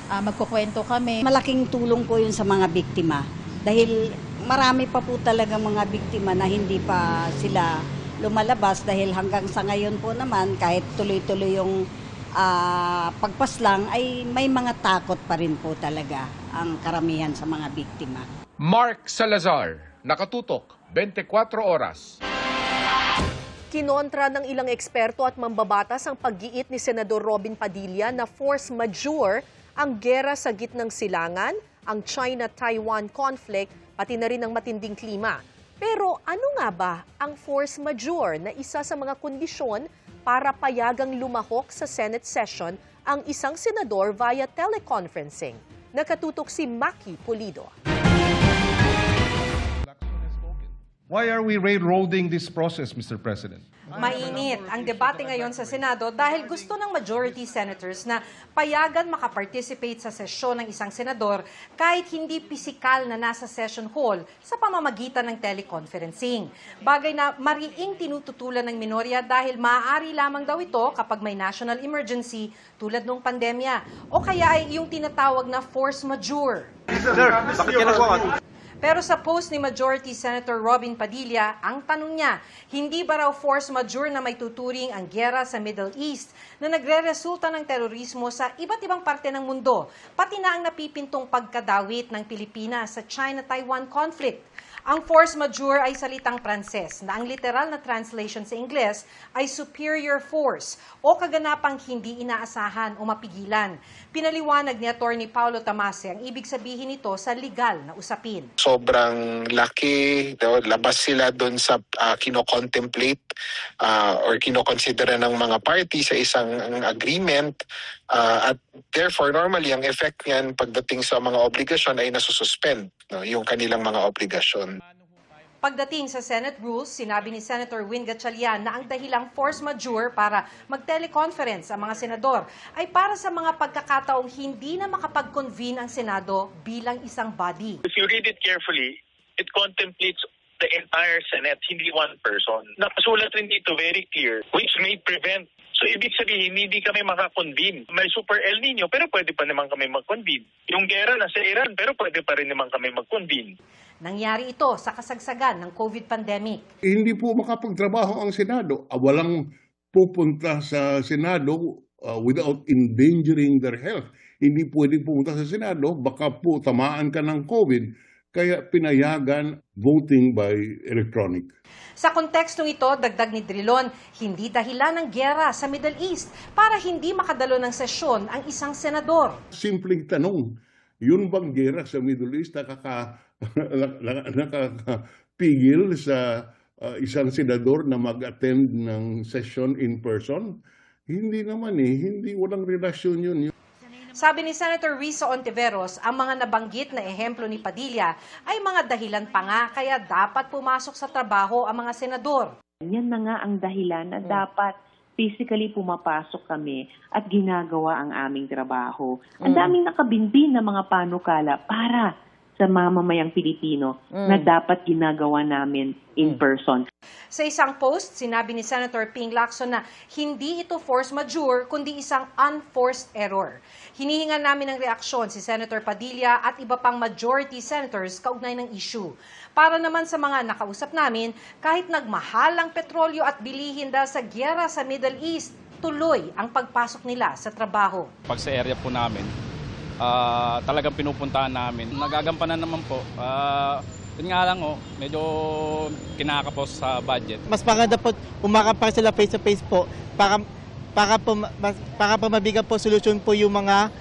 magkukwento kami. Malaking tulong po yun sa mga biktima dahil marami pa po talaga mga biktima na hindi pa sila lumalabas dahil hanggang sa ngayon po naman kahit tuloy-tuloy yung pagpaslang ay may mga takot pa rin po talaga ang karamihan sa mga biktima. Mark Salazar, nakatutok, 24 oras. Kinontra ng ilang eksperto at mambabatas ang paggiit ni Senador Robin Padilla na force majeure ang gera sa gitnang silangan, ang China-Taiwan conflict, pati na rin ang matinding klima. Pero ano nga ba ang force majeure na isa sa mga kondisyon para payagang lumahok sa Senate session ang isang senador via teleconferencing? Nakatutok si Maki Pulido. Why are we railroading this process, Mr. President? Mainit ang debate ngayon sa Senado dahil gusto ng majority senators na payagan makaparticipate sa sesyon ng isang senador kahit hindi pisikal na nasa session hall sa pamamagitan ng teleconferencing. Bagay na mariing tinututulan ng minorya dahil maaari lamang daw ito kapag may national emergency tulad ng pandemya o kaya ay yung tinatawag na force majeure. Sir, bakit ginagawa? Pero sa post ni Majority Senator Robin Padilla, ang tanong niya, hindi ba raw force majeure na may tuturing ang giyera sa Middle East na nagre-resulta ng terorismo sa iba't ibang parte ng mundo, pati na ang napipintong pagkadawit ng Pilipinas sa China-Taiwan conflict. Ang force majeure ay salitang Pranses na ang literal na translation sa Ingles ay superior force o kaganapang hindi inaasahan o mapigilan. Pinaliwanag ni Atty. Paulo Tamase ang ibig sabihin nito sa legal na usapin. Sobrang laki, labas sila doon sa kino-contemplate or kino-consider ng mga party sa isang agreement at therefore normally ang effect niyan pagdating sa mga obligasyon ay nasususpend yung kanilang mga obligasyon. Pagdating sa Senate rules, sinabi ni Senator Win Gatchalian na ang dahilang force majeure para mag-teleconference ang mga senador ay para sa mga pagkakataong hindi na makapag-convene ang Senado bilang isang body. If you read it carefully, it contemplates the entire Senate, hindi one person. Nakasulat rin dito very clear, which may prevent. So ibig sabihin, hindi kami makakonvene. May super El Nino, pero pwede pa naman kami mag-convene. Yung gera nasa Iran, pero pwede pa rin naman kami mag-convene. Nangyari ito sa kasagsagan ng COVID pandemic. Hindi po makapagtrabaho ang Senado. Walang pupunta sa Senado without endangering their health. Hindi pwedeng pumunta sa Senado, baka po tamaan ka ng COVID. Kaya pinayagan voting by electronic. Sa kontekstong ito, dagdag ni Drilon, hindi dahilan ng giyera sa Middle East para hindi makadalo ng sesyon ang isang senador. Simpleng tanong, yun bang giyera sa Middle East nakakapigil sa isang senador na mag-attend ng session in person? Hindi naman hindi walang relasyon yun. Sabi ni Senator Risa Ontiveros, ang mga nabanggit na ehemplo ni Padilla ay mga dahilan pa nga kaya dapat pumasok sa trabaho ang mga senador. Yan na nga ang dahilan na dapat physically pumapasok kami at ginagawa ang aming trabaho. Ang daming nakabinbin na mga panukala para sa mamamayang Pilipino na dapat ginagawa namin in person. Sa isang post, sinabi ni Senator Ping Lacson na hindi ito force majeure kundi isang unforced error. Hinihingan namin ng reaksyon si Senator Padilla at iba pang majority senators kaugnay ng issue. Para naman sa mga nakausap namin, kahit nagmahal ang petrolyo at bilihin dahil sa giyera sa Middle East, tuloy ang pagpasok nila sa trabaho. Pag sa area po namin, talagang pinupuntahan namin. Nagagampanan naman po. Yun nga lang medyo kinakapos sa budget. Mas maganda po umakapar sila face-to-face po para po mabigyan po solusyon po yung mga,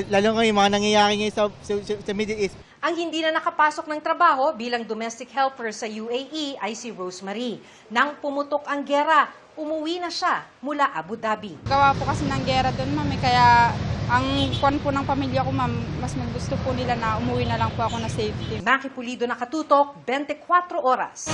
lalo nga yung mga nangyayari ngayon sa Middle East. Ang hindi na nakapasok ng trabaho bilang domestic helper sa UAE ay si Rosemary. Nang pumutok ang giyera, umuwi na siya mula Abu Dhabi. Gawa po kasi ng giyera doon, mami, kaya Ang kwan po ng pamilya ko, ma'am, mas gusto po nila na umuwi na lang po ako na safety. Maki Pulido, nakatutok, 24 oras.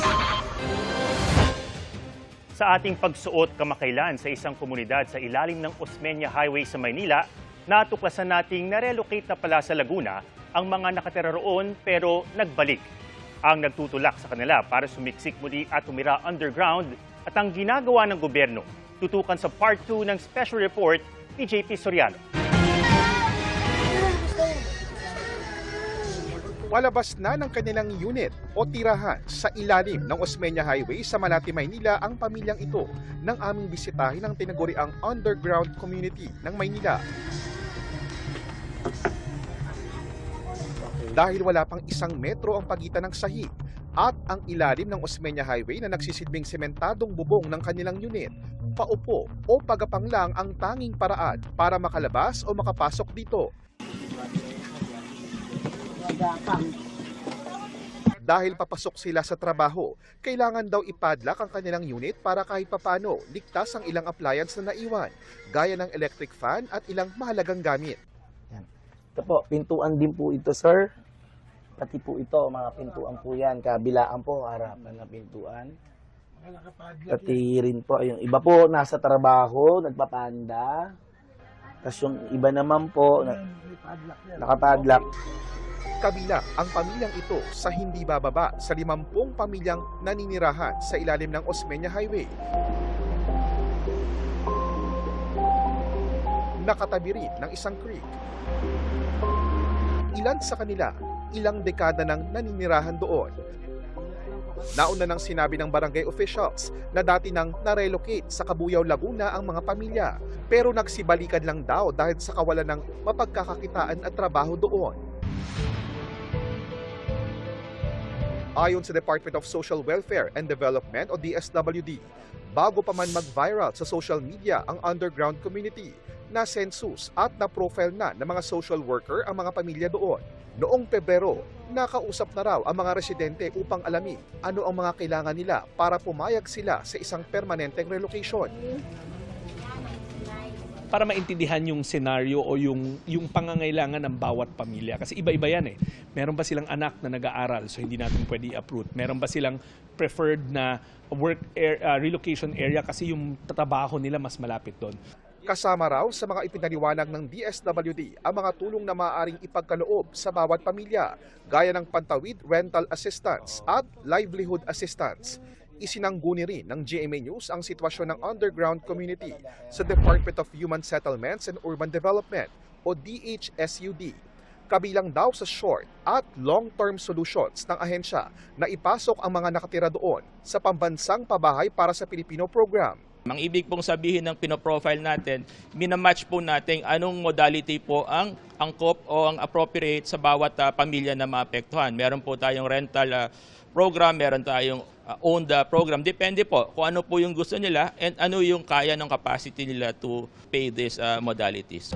Sa ating pagsuot kamakailan sa isang komunidad sa ilalim ng Osmeña Highway sa Maynila, natuklasan nating narelocate na pala sa Laguna ang mga nakatira roon pero nagbalik. Ang nagtutulak sa kanila para sumiksik muli at tumira underground at ang ginagawa ng gobyerno. Tutukan sa Part 2 ng Special Report ni JP Soriano. Palabas na ng kanilang unit o tirahan sa ilalim ng Osmeña Highway sa Malate, Maynila ang pamilyang ito nang aming bisitahin ang tinaguriang underground community ng Maynila. Dahil wala pang 1 metro ang pagitan ng sahig at ang ilalim ng Osmeña Highway na nagsisilbing sementadong bubong ng kanilang unit, paupo o pagapang lang ang tanging paraan para makalabas o makapasok dito. Dahil papasok sila sa trabaho, kailangan daw ipadlock ang kanilang unit para kahit papano ligtas ang ilang appliance na naiwan, gaya ng electric fan at ilang mahalagang gamit. Ito po, pintuan din po ito, sir. Pati po ito, mga pintuan po yan. Kabilaan po, harapan na pintuan. Pati rin po, yung iba po nasa trabaho, nagpapanda. Tapos yung iba naman po, nakapadlock. Kabila ang pamilyang ito sa hindi bababa sa 50 pamilyang naninirahan sa ilalim ng Osmeña Highway. Nakatabi rin ng isang creek. Ilan sa kanila, ilang dekada nang naninirahan doon. Nauna nang sinabi ng barangay officials na dati nang narelocate sa Cabuyao, Laguna ang mga pamilya, pero nagsibalikan lang daw dahil sa kawalan ng mapagkakakitaan at trabaho doon. Ayon sa Department of Social Welfare and Development o DSWD, bago pa man mag-viral sa social media ang underground community, na census at na-profile na ng mga social worker ang mga pamilya doon. Noong Pebrero, nakausap na raw ang mga residente upang alamin ano ang mga kailangan nila para pumayag sila sa isang permanenteng relocation. Para maintindihan yung senaryo o yung pangangailangan ng bawat pamilya. Kasi iba-iba yan eh. Meron ba silang anak na nag-aaral so hindi natin pwede i-uproot? Meron ba silang preferred na relocation area kasi yung trabaho nila mas malapit doon? Kasama raw sa mga ipinaliwanag ng DSWD ang mga tulong na maaaring ipagkaloob sa bawat pamilya, gaya ng pantawid rental assistance at livelihood assistance. Isinangguni rin ng GMA News ang sitwasyon ng underground community sa Department of Human Settlements and Urban Development o DHSUD. Kabilang daw sa short at long-term solutions ng ahensya na ipasok ang mga nakatira doon sa pambansang pabahay para sa Pilipino program. Ang ibig pong sabihin ng pinoprofile natin, minamatch po natin anong modality po ang angkop o ang appropriate sa bawat pamilya na maapektuhan. Meron po tayong rental program, meron tayong owned program. Depende po kung ano po yung gusto nila and ano yung kaya ng capacity nila to pay these modalities.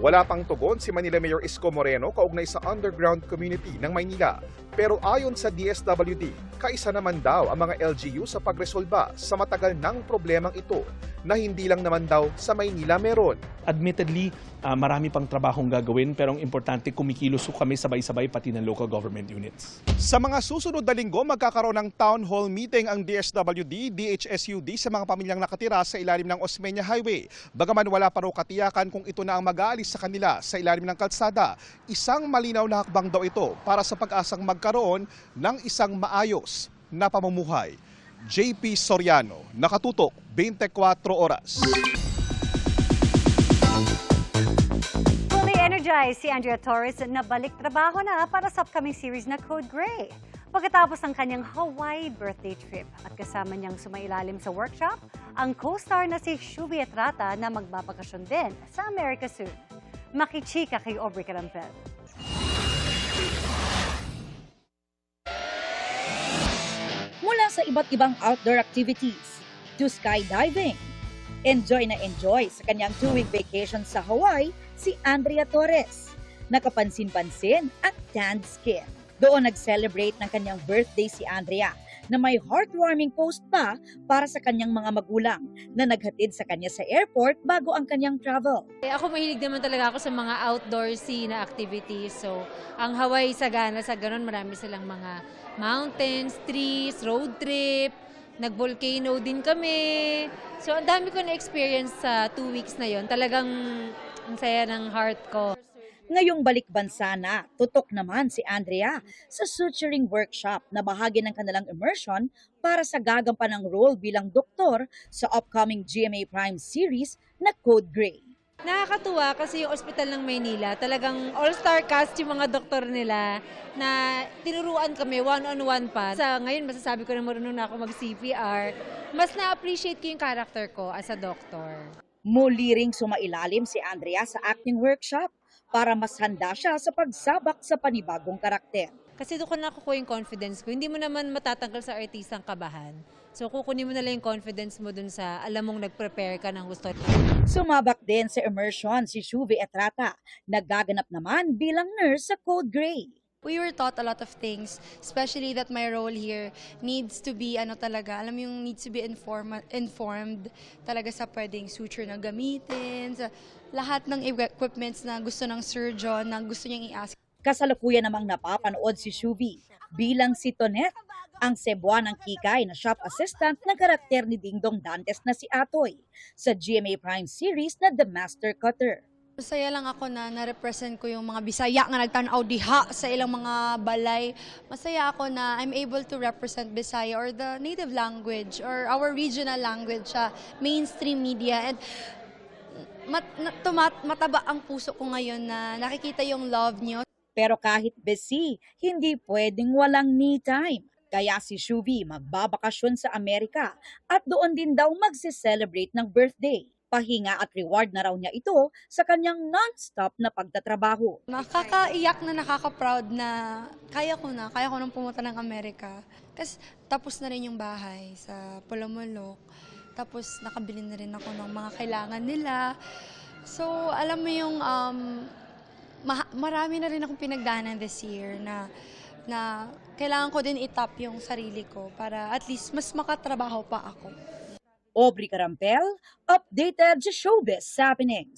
Wala pang tugon si Manila Mayor Isko Moreno kaugnay sa underground community ng Maynila. Pero ayon sa DSWD, kaisa naman daw ang mga LGU sa pagresolba sa matagal ng problemang ito na hindi lang naman daw sa Maynila meron. Admittedly, marami pang trabahong gagawin pero ang importante kumikilos kami sabay-sabay pati ng local government units. Sa mga susunod na linggo, magkakaroon ng town hall meeting ang DSWD, DHSUD sa mga pamilyang nakatira sa ilalim ng Osmeña Highway. Bagaman wala pa raw katiyakan kung ito na ang mag-aalis sa kanila sa ilalim ng kalsada, isang malinaw na hakbang daw ito para sa pag-asang magkaroon ng isang maayos na pamumuhay. JP Soriano, nakatutok 24 oras. Fully energized si Andrea Torres na balik trabaho na para sa upcoming series na Code Gray. Pagkatapos ng kanyang Hawaii birthday trip at kasama niyang sumailalim sa workshop, ang co-star na si Shubi Etrata na magbabakasyon din sa America soon. Makichika kay Aubrey Carampel. Mula sa iba't ibang outdoor activities to skydiving, enjoy na enjoy sa kanyang 2-week vacation sa Hawaii si Andrea Torres. Nakapansin-pansin at tanned skin. Doon nag-celebrate ng kanyang birthday si Andrea na may heartwarming post pa para sa kanyang mga magulang na naghatid sa kanya sa airport bago ang kanyang travel. Ako mahilig naman talaga ako sa mga outdoorsy na activities. So, ang Hawaii sagana sa ganun, marami silang mga mountains, trees, road trip, nag-volcano din kami. So, ang dami ko na-experience sa 2 weeks na yon. Talagang ang saya ng heart ko. Ngayong balik bansa na, tutok naman si Andrea sa suturing workshop na bahagi ng kanilang immersion para sa gagampanang role bilang doktor sa upcoming GMA Prime series na Code Gray. Nakakatuwa kasi yung ospital ng Maynila, talagang all-star cast yung mga doktor nila na tinuruan kami one-on-one pa. Sa ngayon, masasabi ko na marunong na ako mag-CPR. Mas na-appreciate ko yung character ko as a doctor. Muli ring sumailalim si Andrea sa acting workshop para mas handa siya sa pagsabak sa panibagong karakter. Kasi doon ko nakukuha yung confidence ko. Hindi mo naman matatanggal sa artistang kabahan. So kukunin mo na lang yung confidence mo dun sa alam mong nag-prepare ka ng gusto. Sumabak din sa immersion si Shuvi Etrata, nagaganap naman bilang nurse sa Code Gray. We were taught a lot of things, especially that my role here needs to be needs to be informed talaga sa pwedeng suture na gamitin, sa lahat ng equipments na gusto ng surgeon, na gusto niyang i-ask. Kasalukuyan namang napapanood si Shuvi bilang si Tonet, ang Cebuanang kikay na shop assistant ng karakter ni Dingdong Dantes na si Atoy sa GMA Prime series na The Master Cutter. Masaya lang ako na na-represent ko yung mga Bisaya nga nagtanaw diha sa ilang mga balay. Masaya ako na I'm able to represent Bisaya or the native language or our regional language sa mainstream media. And mataba ang puso ko ngayon na nakikita yung love niyo. Pero kahit busy, hindi pwedeng walang me time. Kaya si Shuvi magbabakasyon sa Amerika at doon din daw magse-celebrate ng birthday. Pahinga at reward na raw niya ito sa kanyang non-stop na pagtatrabaho. Nakakaiyak na nakaka-proud na kaya ko nang pumunta ng Amerika. Kasi tapos na rin yung bahay sa Pulamulok. Tapos nakabili na rin ako ng mga kailangan nila. So alam mo yung marami na rin akong pinagdaanan this year na kailangan ko din itap yung sarili ko para at least mas makatrabaho pa ako. Aubrey Carampel, updated sa Showbiz Happenings.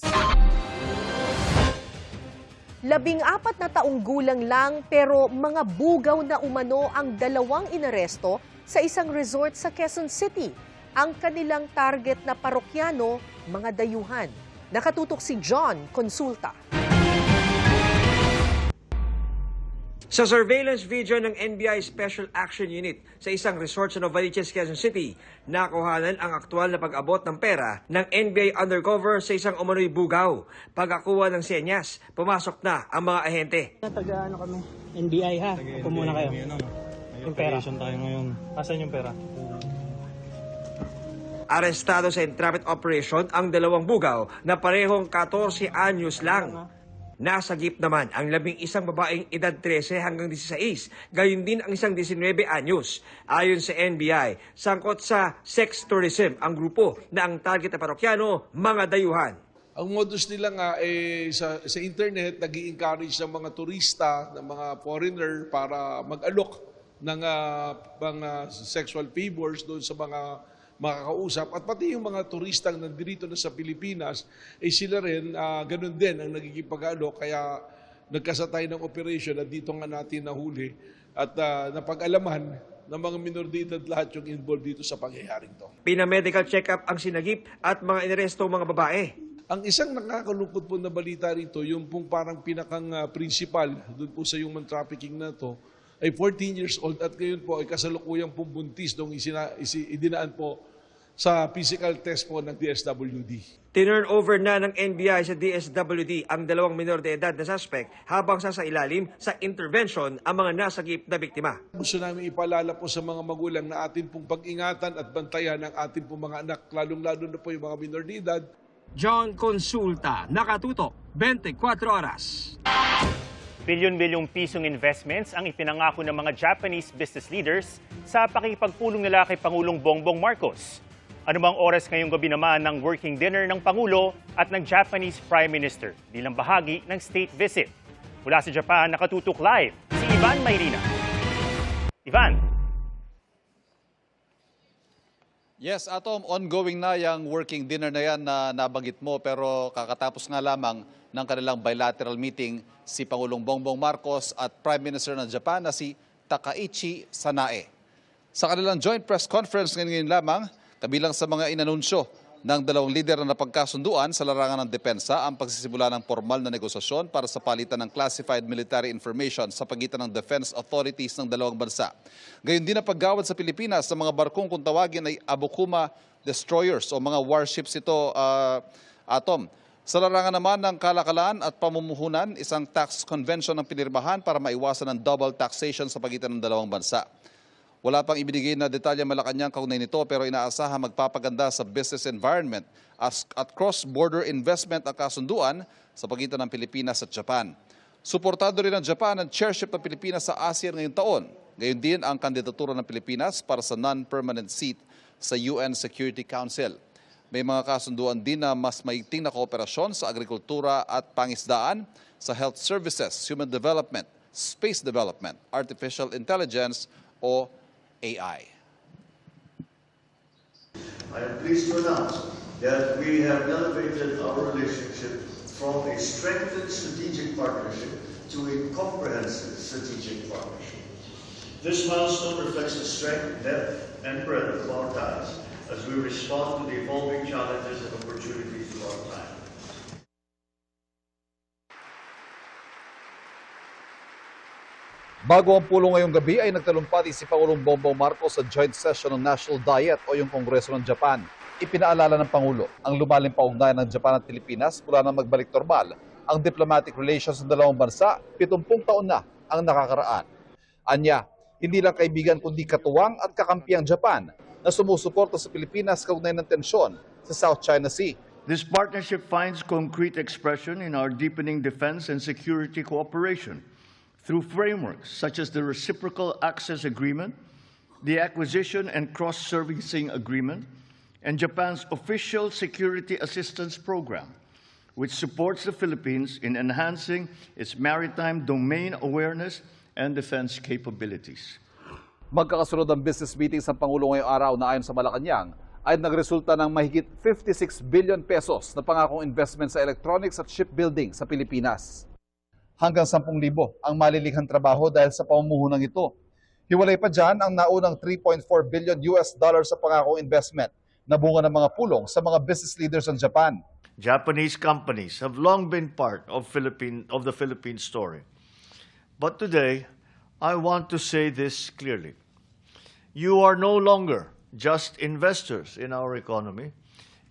14 na taong gulang lang pero mga bugaw na umano ang 2 inaresto sa isang resort sa Quezon City. Ang kanilang target na parokyano, mga dayuhan. Nakatutok si John Consulta. Sa surveillance video ng NBI Special Action Unit sa isang resort sa Novaliches, Quezon City, nakuhanan ang aktual na pag-abot ng pera ng NBI undercover sa isang umano'y bugaw. Pagkakuha ng senyas, pumasok na ang mga ahente. Taga kami, NBI ha, upo muna kayo. Yung pera. Tayo ngayon. Asan yung pera? Arestado sa entrapment operation ang 2 bugaw na parehong 14 anyos lang. Nasa jeep naman ang 11 babaeng edad 13 hanggang 16, gayon din ang isang 19 anyos. Ayon sa NBI, sangkot sa sex tourism ang grupo na ang target na parokyano, mga dayuhan. Ang modus nila nga sa internet, nag-i-encourage ng mga turista, ng mga foreigner para mag-alok ng mga sexual favors doon sa mga makakausap. At pati yung mga turistang nandito na sa Pilipinas, sila rin, ganun din ang nagiging pag-alok. Kaya nagkasatay ng operation at dito nga natin nahuli at napag-alaman ng mga minor de edad lahat yung involved dito sa pangyayaring to. Pina-medical check-up ang sinagip at mga inaresto mga babae. Ang isang nakakalungkot po na balita rito, yung pong parang pinakang principal doon po sa human trafficking na to, ay 14 years old at ngayon po ay kasalukuyang pong buntis nung idinaan po sa physical test po ng DSWD. Tinurn over na ng NBI sa DSWD ang 2 minor de edad na suspect habang sasailalim sa intervention ang mga nasagip na biktima. Gusto namin ipaalala po sa mga magulang na atin pong pag-ingatan at bantayan ang atin pong mga anak, lalong-lalo na po yung mga minor de edad. John Consulta, nakatutok, 24 oras. Bilyon-bilyong pisong investments ang ipinangako ng mga Japanese business leaders sa pakikipagpulong nila kay Pangulong Bongbong Marcos. Anumang oras ngayong gabi naman ng working dinner ng Pangulo at ng Japanese Prime Minister bilang bahagi ng state visit. Mula sa Japan, nakatutok live si Ivan Mayrina. Ivan. Yes, Atom, ongoing na yung working dinner na yan na nabanggit mo, pero kakatapos nga lamang ng kanilang bilateral meeting si Pangulong Bongbong Marcos at Prime Minister ng Japan na si Takaichi Sanae. Sa kanilang joint press conference ngayon lamang, kabilang sa mga inanunsyo ng dalawang lider na napagkasunduan sa larangan ng depensa ang pagsisimula ng formal na negosasyon para sa palitan ng classified military information sa pagitan ng defense authorities ng dalawang bansa. Gayon din ang paggawad sa Pilipinas sa mga barkong kung tawagin ay Abukuma destroyers o mga warships ito, Atom. Sa larangan naman ng kalakalan at pamumuhunan, isang tax convention ang pinirmahan para maiwasan ang double taxation sa pagitan ng dalawang bansa. Wala pang ibinigay na detalye Malacanang kaugnay nito pero inaasahan magpapaganda sa business environment at cross-border investment ang kasunduan sa pagitan ng Pilipinas at Japan. Suportado rin ng Japan ang chairship ng Pilipinas sa ASEAN ngayong taon. Gayon din ang kandidatura ng Pilipinas para sa non-permanent seat sa UN Security Council. May mga kasunduan din na mas maigting na kooperasyon sa agrikultura at pangisdaan, sa health services, human development, space development, artificial intelligence o AI. I am pleased to announce that we have elevated our relationship from a strengthened strategic partnership to a comprehensive strategic partnership. This milestone reflects the strength, depth, and breadth of our ties as we respond to the evolving challenges and opportunities of our time. Bago ang pulong ngayong gabi ay nagtalumpati si Pangulong Bongbong Marcos sa joint session ng National Diet o yung Kongreso ng Japan. Ipinaalala ng Pangulo ang lumalim pa ugnayan ng Japan at Pilipinas mula na magbalik normal ang diplomatic relations ng dalawang bansa, 70 taon na ang nakakaraan. Anya, hindi lang kaibigan kundi katuwang at kakampi ang Japan na sumusuporta sa Pilipinas kaugnay ng tensyon sa South China Sea. This partnership finds concrete expression in our deepening defense and security cooperation through frameworks such as the Reciprocal Access Agreement, the Acquisition and Cross-Servicing Agreement, and Japan's Official Security Assistance Program, which supports the Philippines in enhancing its maritime domain awareness and defense capabilities. Magkakasunod ang business meeting sa Pangulo ngayong araw na ayon sa Malacanang ay nagresulta ng mahigit 56 billion pesos na pangakong investment sa electronics at shipbuilding sa Pilipinas. Hanggang 10,000 ang malilikhang trabaho dahil sa pamumuhunan ito. Hiwalay pa dyan ang naunang $3.4 billion sa pangakong investment na bunga ng mga pulong sa mga business leaders ng Japan. Japanese companies have long been part of the Philippine story. But today, I want to say this clearly. You are no longer just investors in our economy.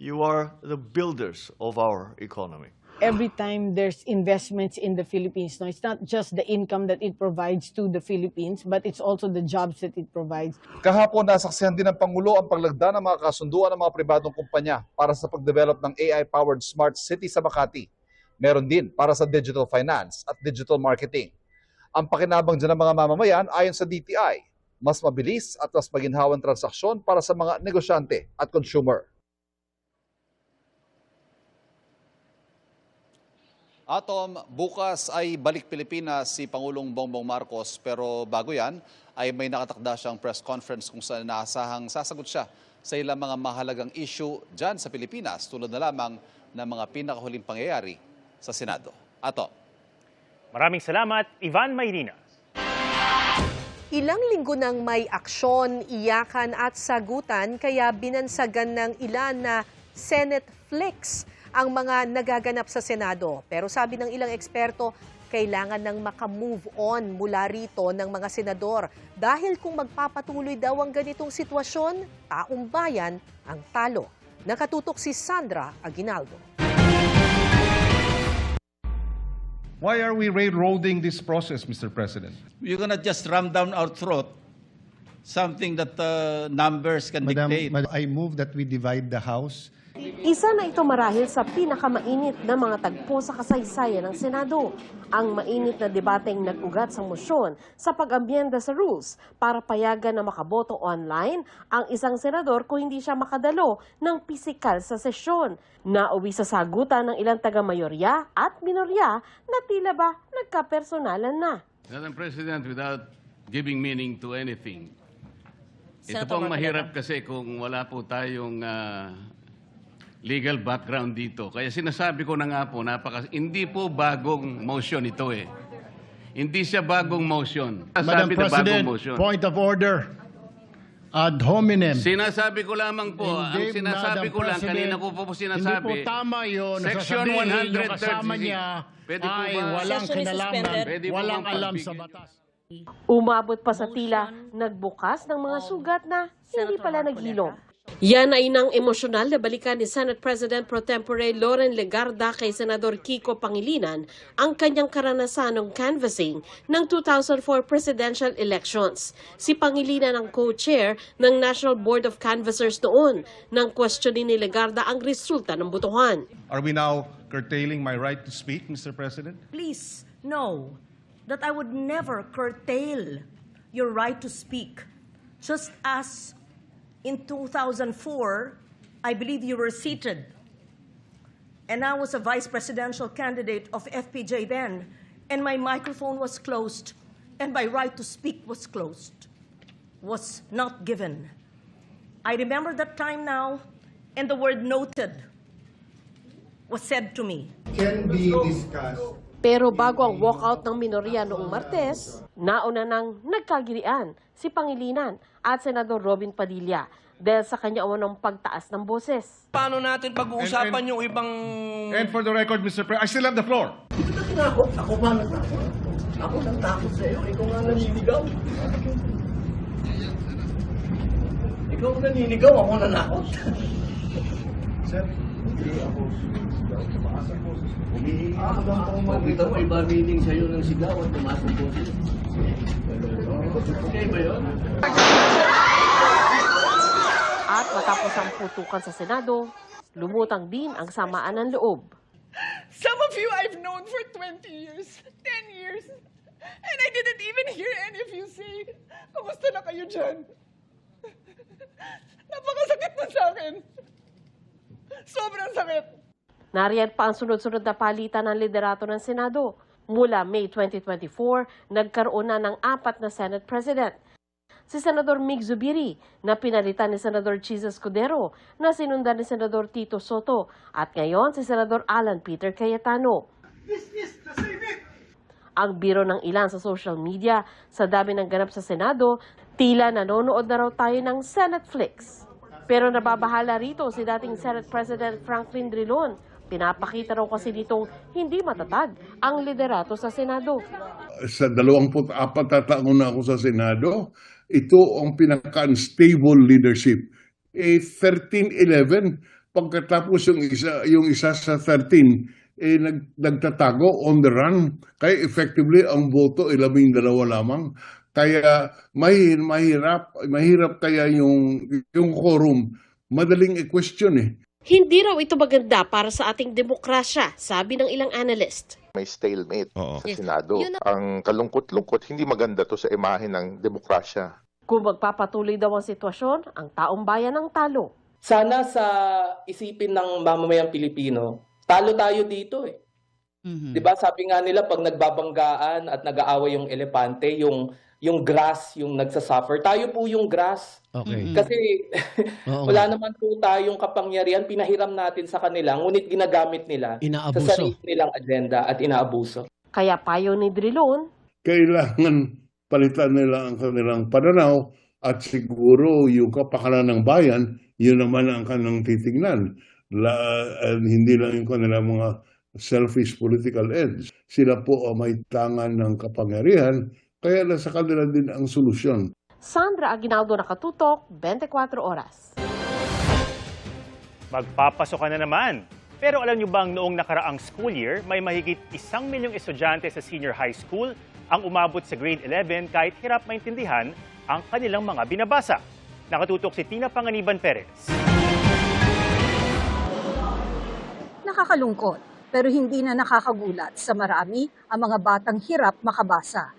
You are the builders of our economy. Every time there's investments in the Philippines, no, it's not just the income that it provides to the Philippines, but it's also the jobs that it provides. Kahapon, nasaksihan din ng Pangulo ang paglagda ng mga kasunduan ng mga pribadong kumpanya para sa pagdevelop ng AI-powered smart city sa Makati. Meron din para sa digital finance at digital marketing. Ang pakinabang dyan ng mga mamamayan ayon sa DTI, mas mabilis at mas maginhawang transaksyon para sa mga negosyante at consumer. Atom, bukas ay balik Pilipinas si Pangulong Bongbong Marcos pero bago yan ay may nakatakda siyang press conference kung saan inaasahang sasagot siya sa ilang mga mahalagang issue dyan sa Pilipinas tulad na lamang ng mga pinakahuling pangyayari sa Senado. Atom. Maraming salamat, Ivan Mayrina. Ilang linggo nang may aksyon, iyakan at sagutan kaya binansagan ng ilan na Senate flicks ang mga nagaganap sa Senado. Pero sabi ng ilang eksperto, kailangan nang makamove on mula rito ng mga senador. Dahil kung magpapatuloy daw ang ganitong sitwasyon, taong bayan ang talo. Nakatutok si Sandra Aguinaldo. Why are we railroading this process, Mr. President? You cannot just ram down our throat something that numbers can dictate. I move that we divide the House. Isa na ito marahil sa pinakamainit na mga tagpo sa kasaysayan ng Senado. Ang mainit na debateng nag-ugat sa mosyon sa pag-ambyenda sa rules para payagan na makaboto online ang isang senador kung hindi siya makadalo ng pisikal sa sesyon. Nauwi sa sagutan ng ilang taga-mayorya at minorya na tila ba nagkapersonalan na. Madam President, without giving meaning to anything, Ito pong mahirap kasi kung wala po tayong legal background dito. Kaya sinasabi ko na nga po, hindi po bagong motion ito eh. Hindi siya bagong motion. Madam Sabi na bagong President, motion. point of order. Ad hominem. Sinasabi ko lamang po, ang Hindi, sinasabi Madam ko lang, President, kanina ko po sinasabi. Hindi po tama yun. Section Nasasabihin 100, yung kasama niya Pwede po ay ba? walang Session is kinalaman, suspended. Pwede po walang bang alam sa pagbigyan batas. Umabot pa sa tila, nagbukas ng mga sugat na hindi pala naghilom. Yan ay nang emosyonal na balikan ni Senate President Pro Tempore Loren Legarda kay Senador Kiko Pangilinan ang kanyang karanasan ng canvassing ng 2004 presidential elections. Si Pangilinan ang co-chair ng National Board of Canvassers noon nang questionin ni Legarda ang resulta ng botohan. Are we now curtailing my right to speak, Mr. President? Please know that I would never curtail your right to speak. Just as in 2004, I believe you were seated, and I was a vice presidential candidate of FPJ then, and my microphone was closed, and my right to speak was closed, was not given. I remember that time now, and the word noted was said to me. Can be discussed. Pero bago ang walkout ng minorya noong Martes, nauna nang nagkagirian si Pangilinan at Senador Robin Padilla dahil sa kanya unang pagtaas ng boses. Paano natin pag-uusapan yung ibang... And for the record, Mr. President, I still have the floor. Ako ba natakot? Ako nang takot sa iyo. Ikaw nga naninigaw. Ikaw naninigaw, ako nanakot. Sir, hindi ako tumaas ang boses. Humihingi ako ng pangmali. Kita mo, iba meaning sa'yo ng sigaw at tumaas ang boses. Okay ba yun? At matapos ang putukan sa Senado, lumutang din ang samaan ng loob. Some of you I've known for 20 years, 10 years, and I didn't even hear any of you say, "Kamusta na kayo dyan?" Napakasakit na sa akin. Sobrang sakit. Nariyan pa ang sunod-sunod na palitan ng liderato ng Senado. Mula May 2024, nagkaroon na ng 4 na Senate President. Si Senador Mig Zubiri na pinalitan ni Senador Chis Escudero na sinundan ni Senador Tito Soto at ngayon si Senador Alan Peter Cayetano. Ang biro ng ilan sa social media sa dami ng ganap sa Senado, tila nanonood na raw tayo ng Senate Flix. Pero nababahala rito si dating Senate President Franklin Drilon. Pinapakita raw kasi ditong hindi matatag ang liderato sa Senado. Sa 24 na taon na ako sa Senado, ito ang pinaka-unstable leadership. 13-11, pagkatapos yung isa sa 13, nagtatago on the run. Kaya effectively, ang boto 12 lamang. Kaya mahirap kaya yung quorum. Madaling i-question eh. Hindi raw ito maganda para sa ating demokrasya, sabi ng ilang analyst. May stalemate sa Senado. Ang kalungkot-lungkot, hindi maganda to sa imahe ng demokrasya. Kung magpapatuloy daw ang sitwasyon, ang taong bayan ang talo. Sana sa isipin ng mamamayang Pilipino, talo tayo dito eh. Diba sabi nga nila pag nagbabanggaan at nag-aaway yung elepante, yung grass yung nagsasuffer, tayo po yung grass. Okay. Kasi wala naman po tayong kapangyarihan, pinahiram natin sa kanila, ngunit ginagamit nila Inaabuso. sa sarili nilang agenda at inaabuso. Kaya payo ni Drilon, Kailangan palitan nila ang kanilang pananaw at siguro yung kapakanan ng bayan, yun naman ang kanilang titignan. Hindi lang yung kanilang mga selfish political ends. Sila po ang may tangan ng kapangyarihan, kaya nasa kanila din ang solusyon. Sandra Aguinaldo, Nakatutok, 24 Oras. Magpapasokan na naman. Pero alam niyo bang noong nakaraang school year, may mahigit 1 milyong estudyante sa senior high school ang umabot sa grade 11 kahit hirap maintindihan ang kanilang mga binabasa. Nakatutok si Tina Panganiban Perez. Nakakalungkot, pero hindi na nakakagulat sa marami ang mga batang hirap makabasa.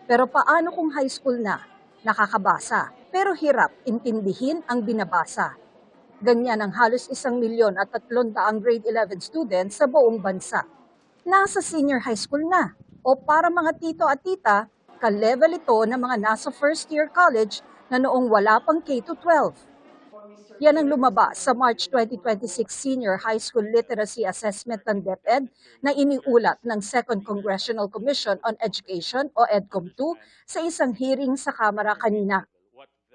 Pero paano kung high school na? Nakakabasa, pero hirap intindihin ang binabasa. Ganyan ang halos 1,300,000 grade 11 students sa buong bansa. Nasa senior high school na, o para mga tito at tita, ka-level ito ng mga nasa first year college na noong wala pang K-12. Yan ang lumabas sa March 2026 Senior High School Literacy Assessment ng DepEd na iniulat ng Second Congressional Commission on Education o EDCOM2 sa isang hearing sa Kamara kanina.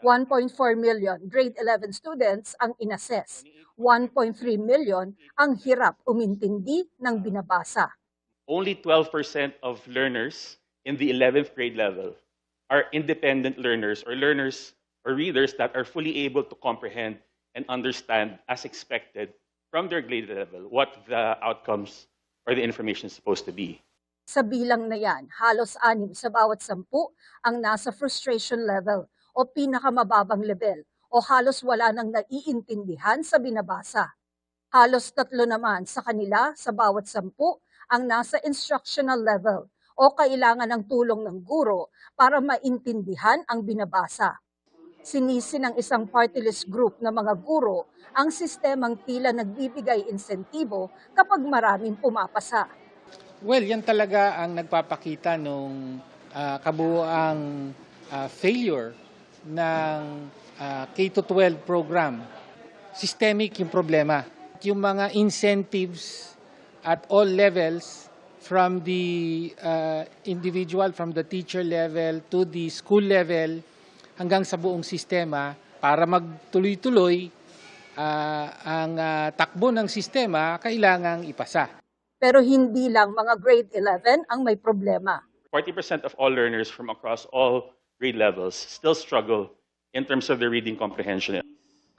1.4 million grade 11 students ang inassess. 1.3 million ang hirap umintindi ng binabasa. Only 12% of learners in the 11th grade level are independent learners or readers that are fully able to comprehend and understand as expected from their grade level what the outcomes or the information is supposed to be. Sa bilang na yan, halos 6 sa bawat 10 ang nasa frustration level o pinakamababang level o halos wala nang naiintindihan sa binabasa. Halos 3 naman sa kanila sa bawat 10 ang nasa instructional level o kailangan ng tulong ng guro para maintindihan ang binabasa. Sinisi ng isang party list group na mga guro ang sistemang tila nagbibigay insentibo kapag maraming pumapasa. Well, yan talaga ang nagpapakita nung kabuuang failure ng K-12 program. Systemic yung problema. Yung mga incentives at all levels from the individual, from the teacher level to the school level, hanggang sa buong sistema para magtuloy-tuloy ang takbo ng sistema, kailangang ipasa. Pero hindi lang mga grade 11 ang may problema. 40% of all learners from across all grade levels still struggle in terms of their reading comprehension.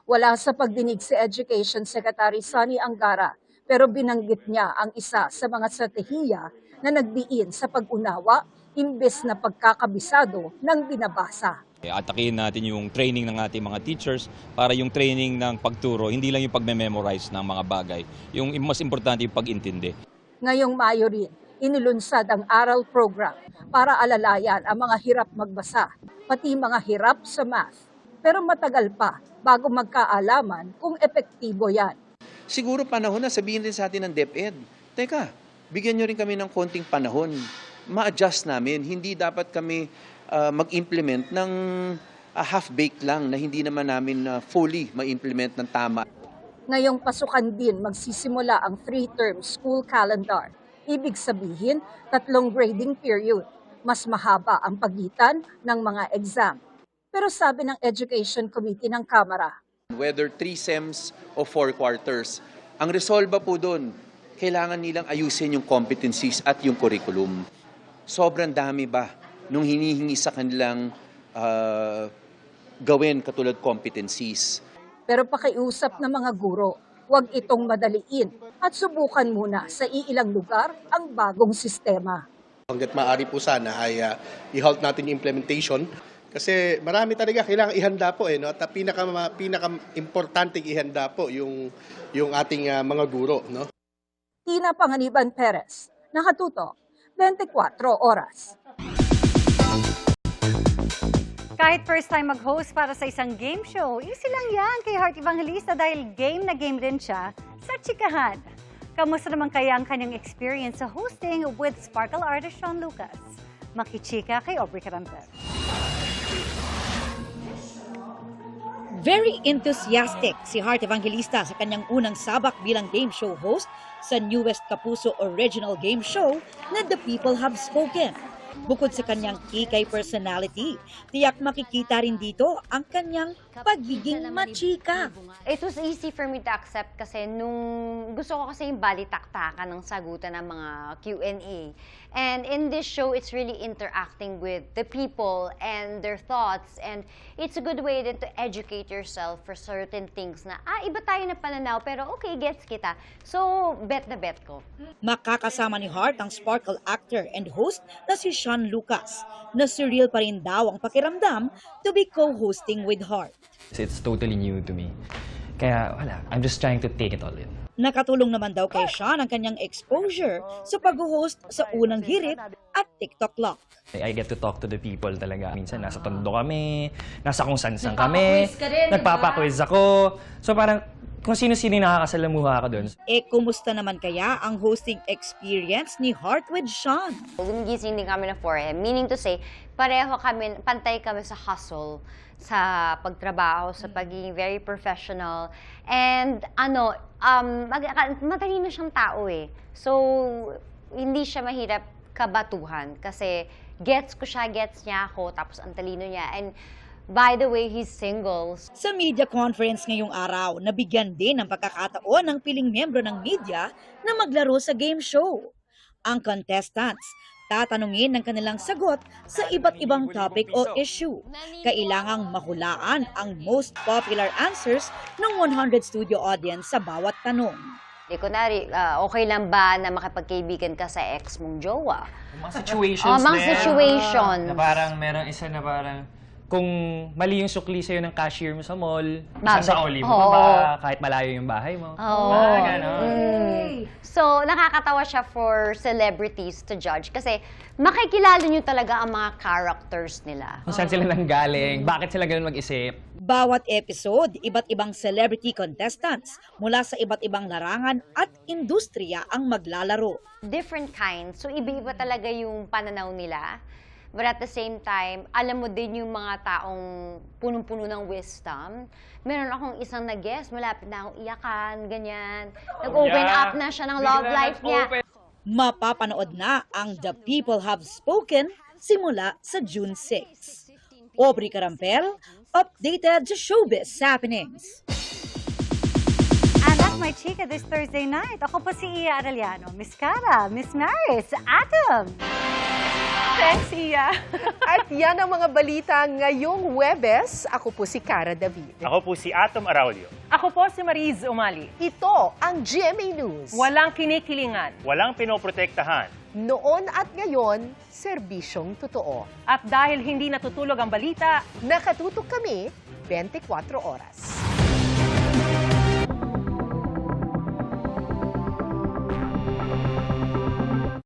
Wala sa pagdinig si Education Secretary Sonny Angara, pero binanggit niya ang isa sa mga stratehiya na nagdiin sa pag-unawa imbes na pagkakabisado ng binabasa. Atakihin natin yung training ng ating mga teachers para yung training ng pagturo, hindi lang yung pagme-memorize ng mga bagay. Yung mas importante yung pag-intindi. Ngayong Mayo rin, inilunsad ang ARAL program para alalayan ang mga hirap magbasa, pati mga hirap sa math. Pero matagal pa bago magkaalaman kung epektibo yan. Siguro panahon na sabihin din sa atin ng DepEd, teka, bigyan nyo rin kami ng konting panahon. Ma-adjust namin, hindi dapat kami mag-implement ng half-baked lang na hindi naman namin fully ma-implement ng tama. Ngayong pasukan din magsisimula ang 3-term school calendar. Ibig sabihin, 3 grading period. Mas mahaba ang pagitan ng mga exam. Pero sabi ng Education Committee ng Kamara, whether 3 SEMs o 4 quarters, ang resolba po doon, kailangan nilang ayusin yung competencies at yung curriculum. Sobrang dami ba nung hinihingi sa kanilang gawin katulad competencies. Pero pakiusap ng mga guro, huwag itong madaliin at subukan muna sa iilang lugar ang bagong sistema. Hanggat maaari po sana ay i-halt natin yung implementation kasi marami talaga kailangan ihanda po no? At pinaka-importante ihanda po yung ating mga guro. No? Tina Panganiban Perez, nakatutok, 24 oras. Kahit first time mag-host para sa isang game show, easy lang yan kay Heart Evangelista dahil game na game din siya sa chikahan. Kamusta naman kaya ang kanyang experience sa hosting with Sparkle artist Sean Lucas? Makichika kay Aubrey Caramper. Very enthusiastic si Heart Evangelista sa kanyang unang sabak bilang game show host sa newest Kapuso original game show na The People Have Spoken. Bukod sa kanyang kikay personality, tiyak makikita rin dito ang kanyang pagiging machika. It was easy for me to accept kasi nung gusto ko kasi yung balitaktakan ng sagutan ng mga Q&A. And in this show, it's really interacting with the people and their thoughts. And it's a good way din to educate yourself for certain things na, iba tayo na pananaw, pero okay, gets kita. So, bet na bet ko. Makakasama ni Heart ang Sparkle actor and host na si Sean Lucas, na surreal pa rin daw ang pakiramdam to be co-hosting with Heart. It's totally new to me. Kaya wala, I'm just trying to take it all in. Nakatulong naman daw kay Sean ang kanyang exposure sa pag-host sa unang hirit at TikTok Lock. I get to talk to the people talaga. Minsan nasa tondo kami, nasa kung san kami, nagpapa-quiz ako. So parang kung sino-sino yung nakakasalamuha ka doon. Kumusta naman kaya ang hosting experience ni Heart with Sean? Gumigising din kami ng 4 a.m. Meaning to say, pareho kami, pantay kami sa hustle, sa pagtrabaho, sa pagiging very professional. And matalino siyang tao eh. So, hindi siya mahirap kabatuhan kasi gets ko siya, gets niya ako, tapos ang talino niya. And by the way, he's single. Sa media conference ngayong araw, nabigyan din ng pagkakataon ng piling miyembro ng media na maglaro sa game show. Ang contestants, tatanungin ng kanilang sagot sa iba't ibang topic o issue. Kailangang mahulaan ang most popular answers ng 100 studio audience sa bawat tanong. Kunwari, okay lang ba na makipagkaibigan ka sa ex mong jowa? Mga situations mga situations. Na parang merong isa na parang kung mali yung sukli sa'yo ng cashier mo sa mall, Bakit? sa olive mo ba, kahit malayo yung bahay mo. So, nakakatawa siya for celebrities to judge kasi makikilala nyo talaga ang mga characters nila. Kung saan sila nanggaling, bakit sila ganun mag-isip. Bawat episode, iba't ibang celebrity contestants mula sa iba't ibang larangan at industriya ang maglalaro. Different kinds. So, iba-iba talaga yung pananaw nila. But at the same time, alam mo din yung mga taong punong-puno ng wisdom. Meron akong isang na-guest, malapit na akong iyakan, ganyan. Nag-open up na siya ng love life niya. Mapapanood na ang The People Have Spoken simula sa June 6. Aubrey Carampel, updated sa showbiz happenings. And that's my chika this Thursday night. Ako po si Iya Arellano, Miss Cara, Miss Maris, Atom. Thanks, Iya. At yan ang mga balita ngayong Huwebes. Ako po si Cara David. Ako po si Atom Araulio. Ako po si Mariz Umali. Ito ang GMA News. Walang kinikilingan. Walang pinoprotektahan. Noon at ngayon, serbisyong totoo. At dahil hindi natutulog ang balita, nakatutok kami 24 oras.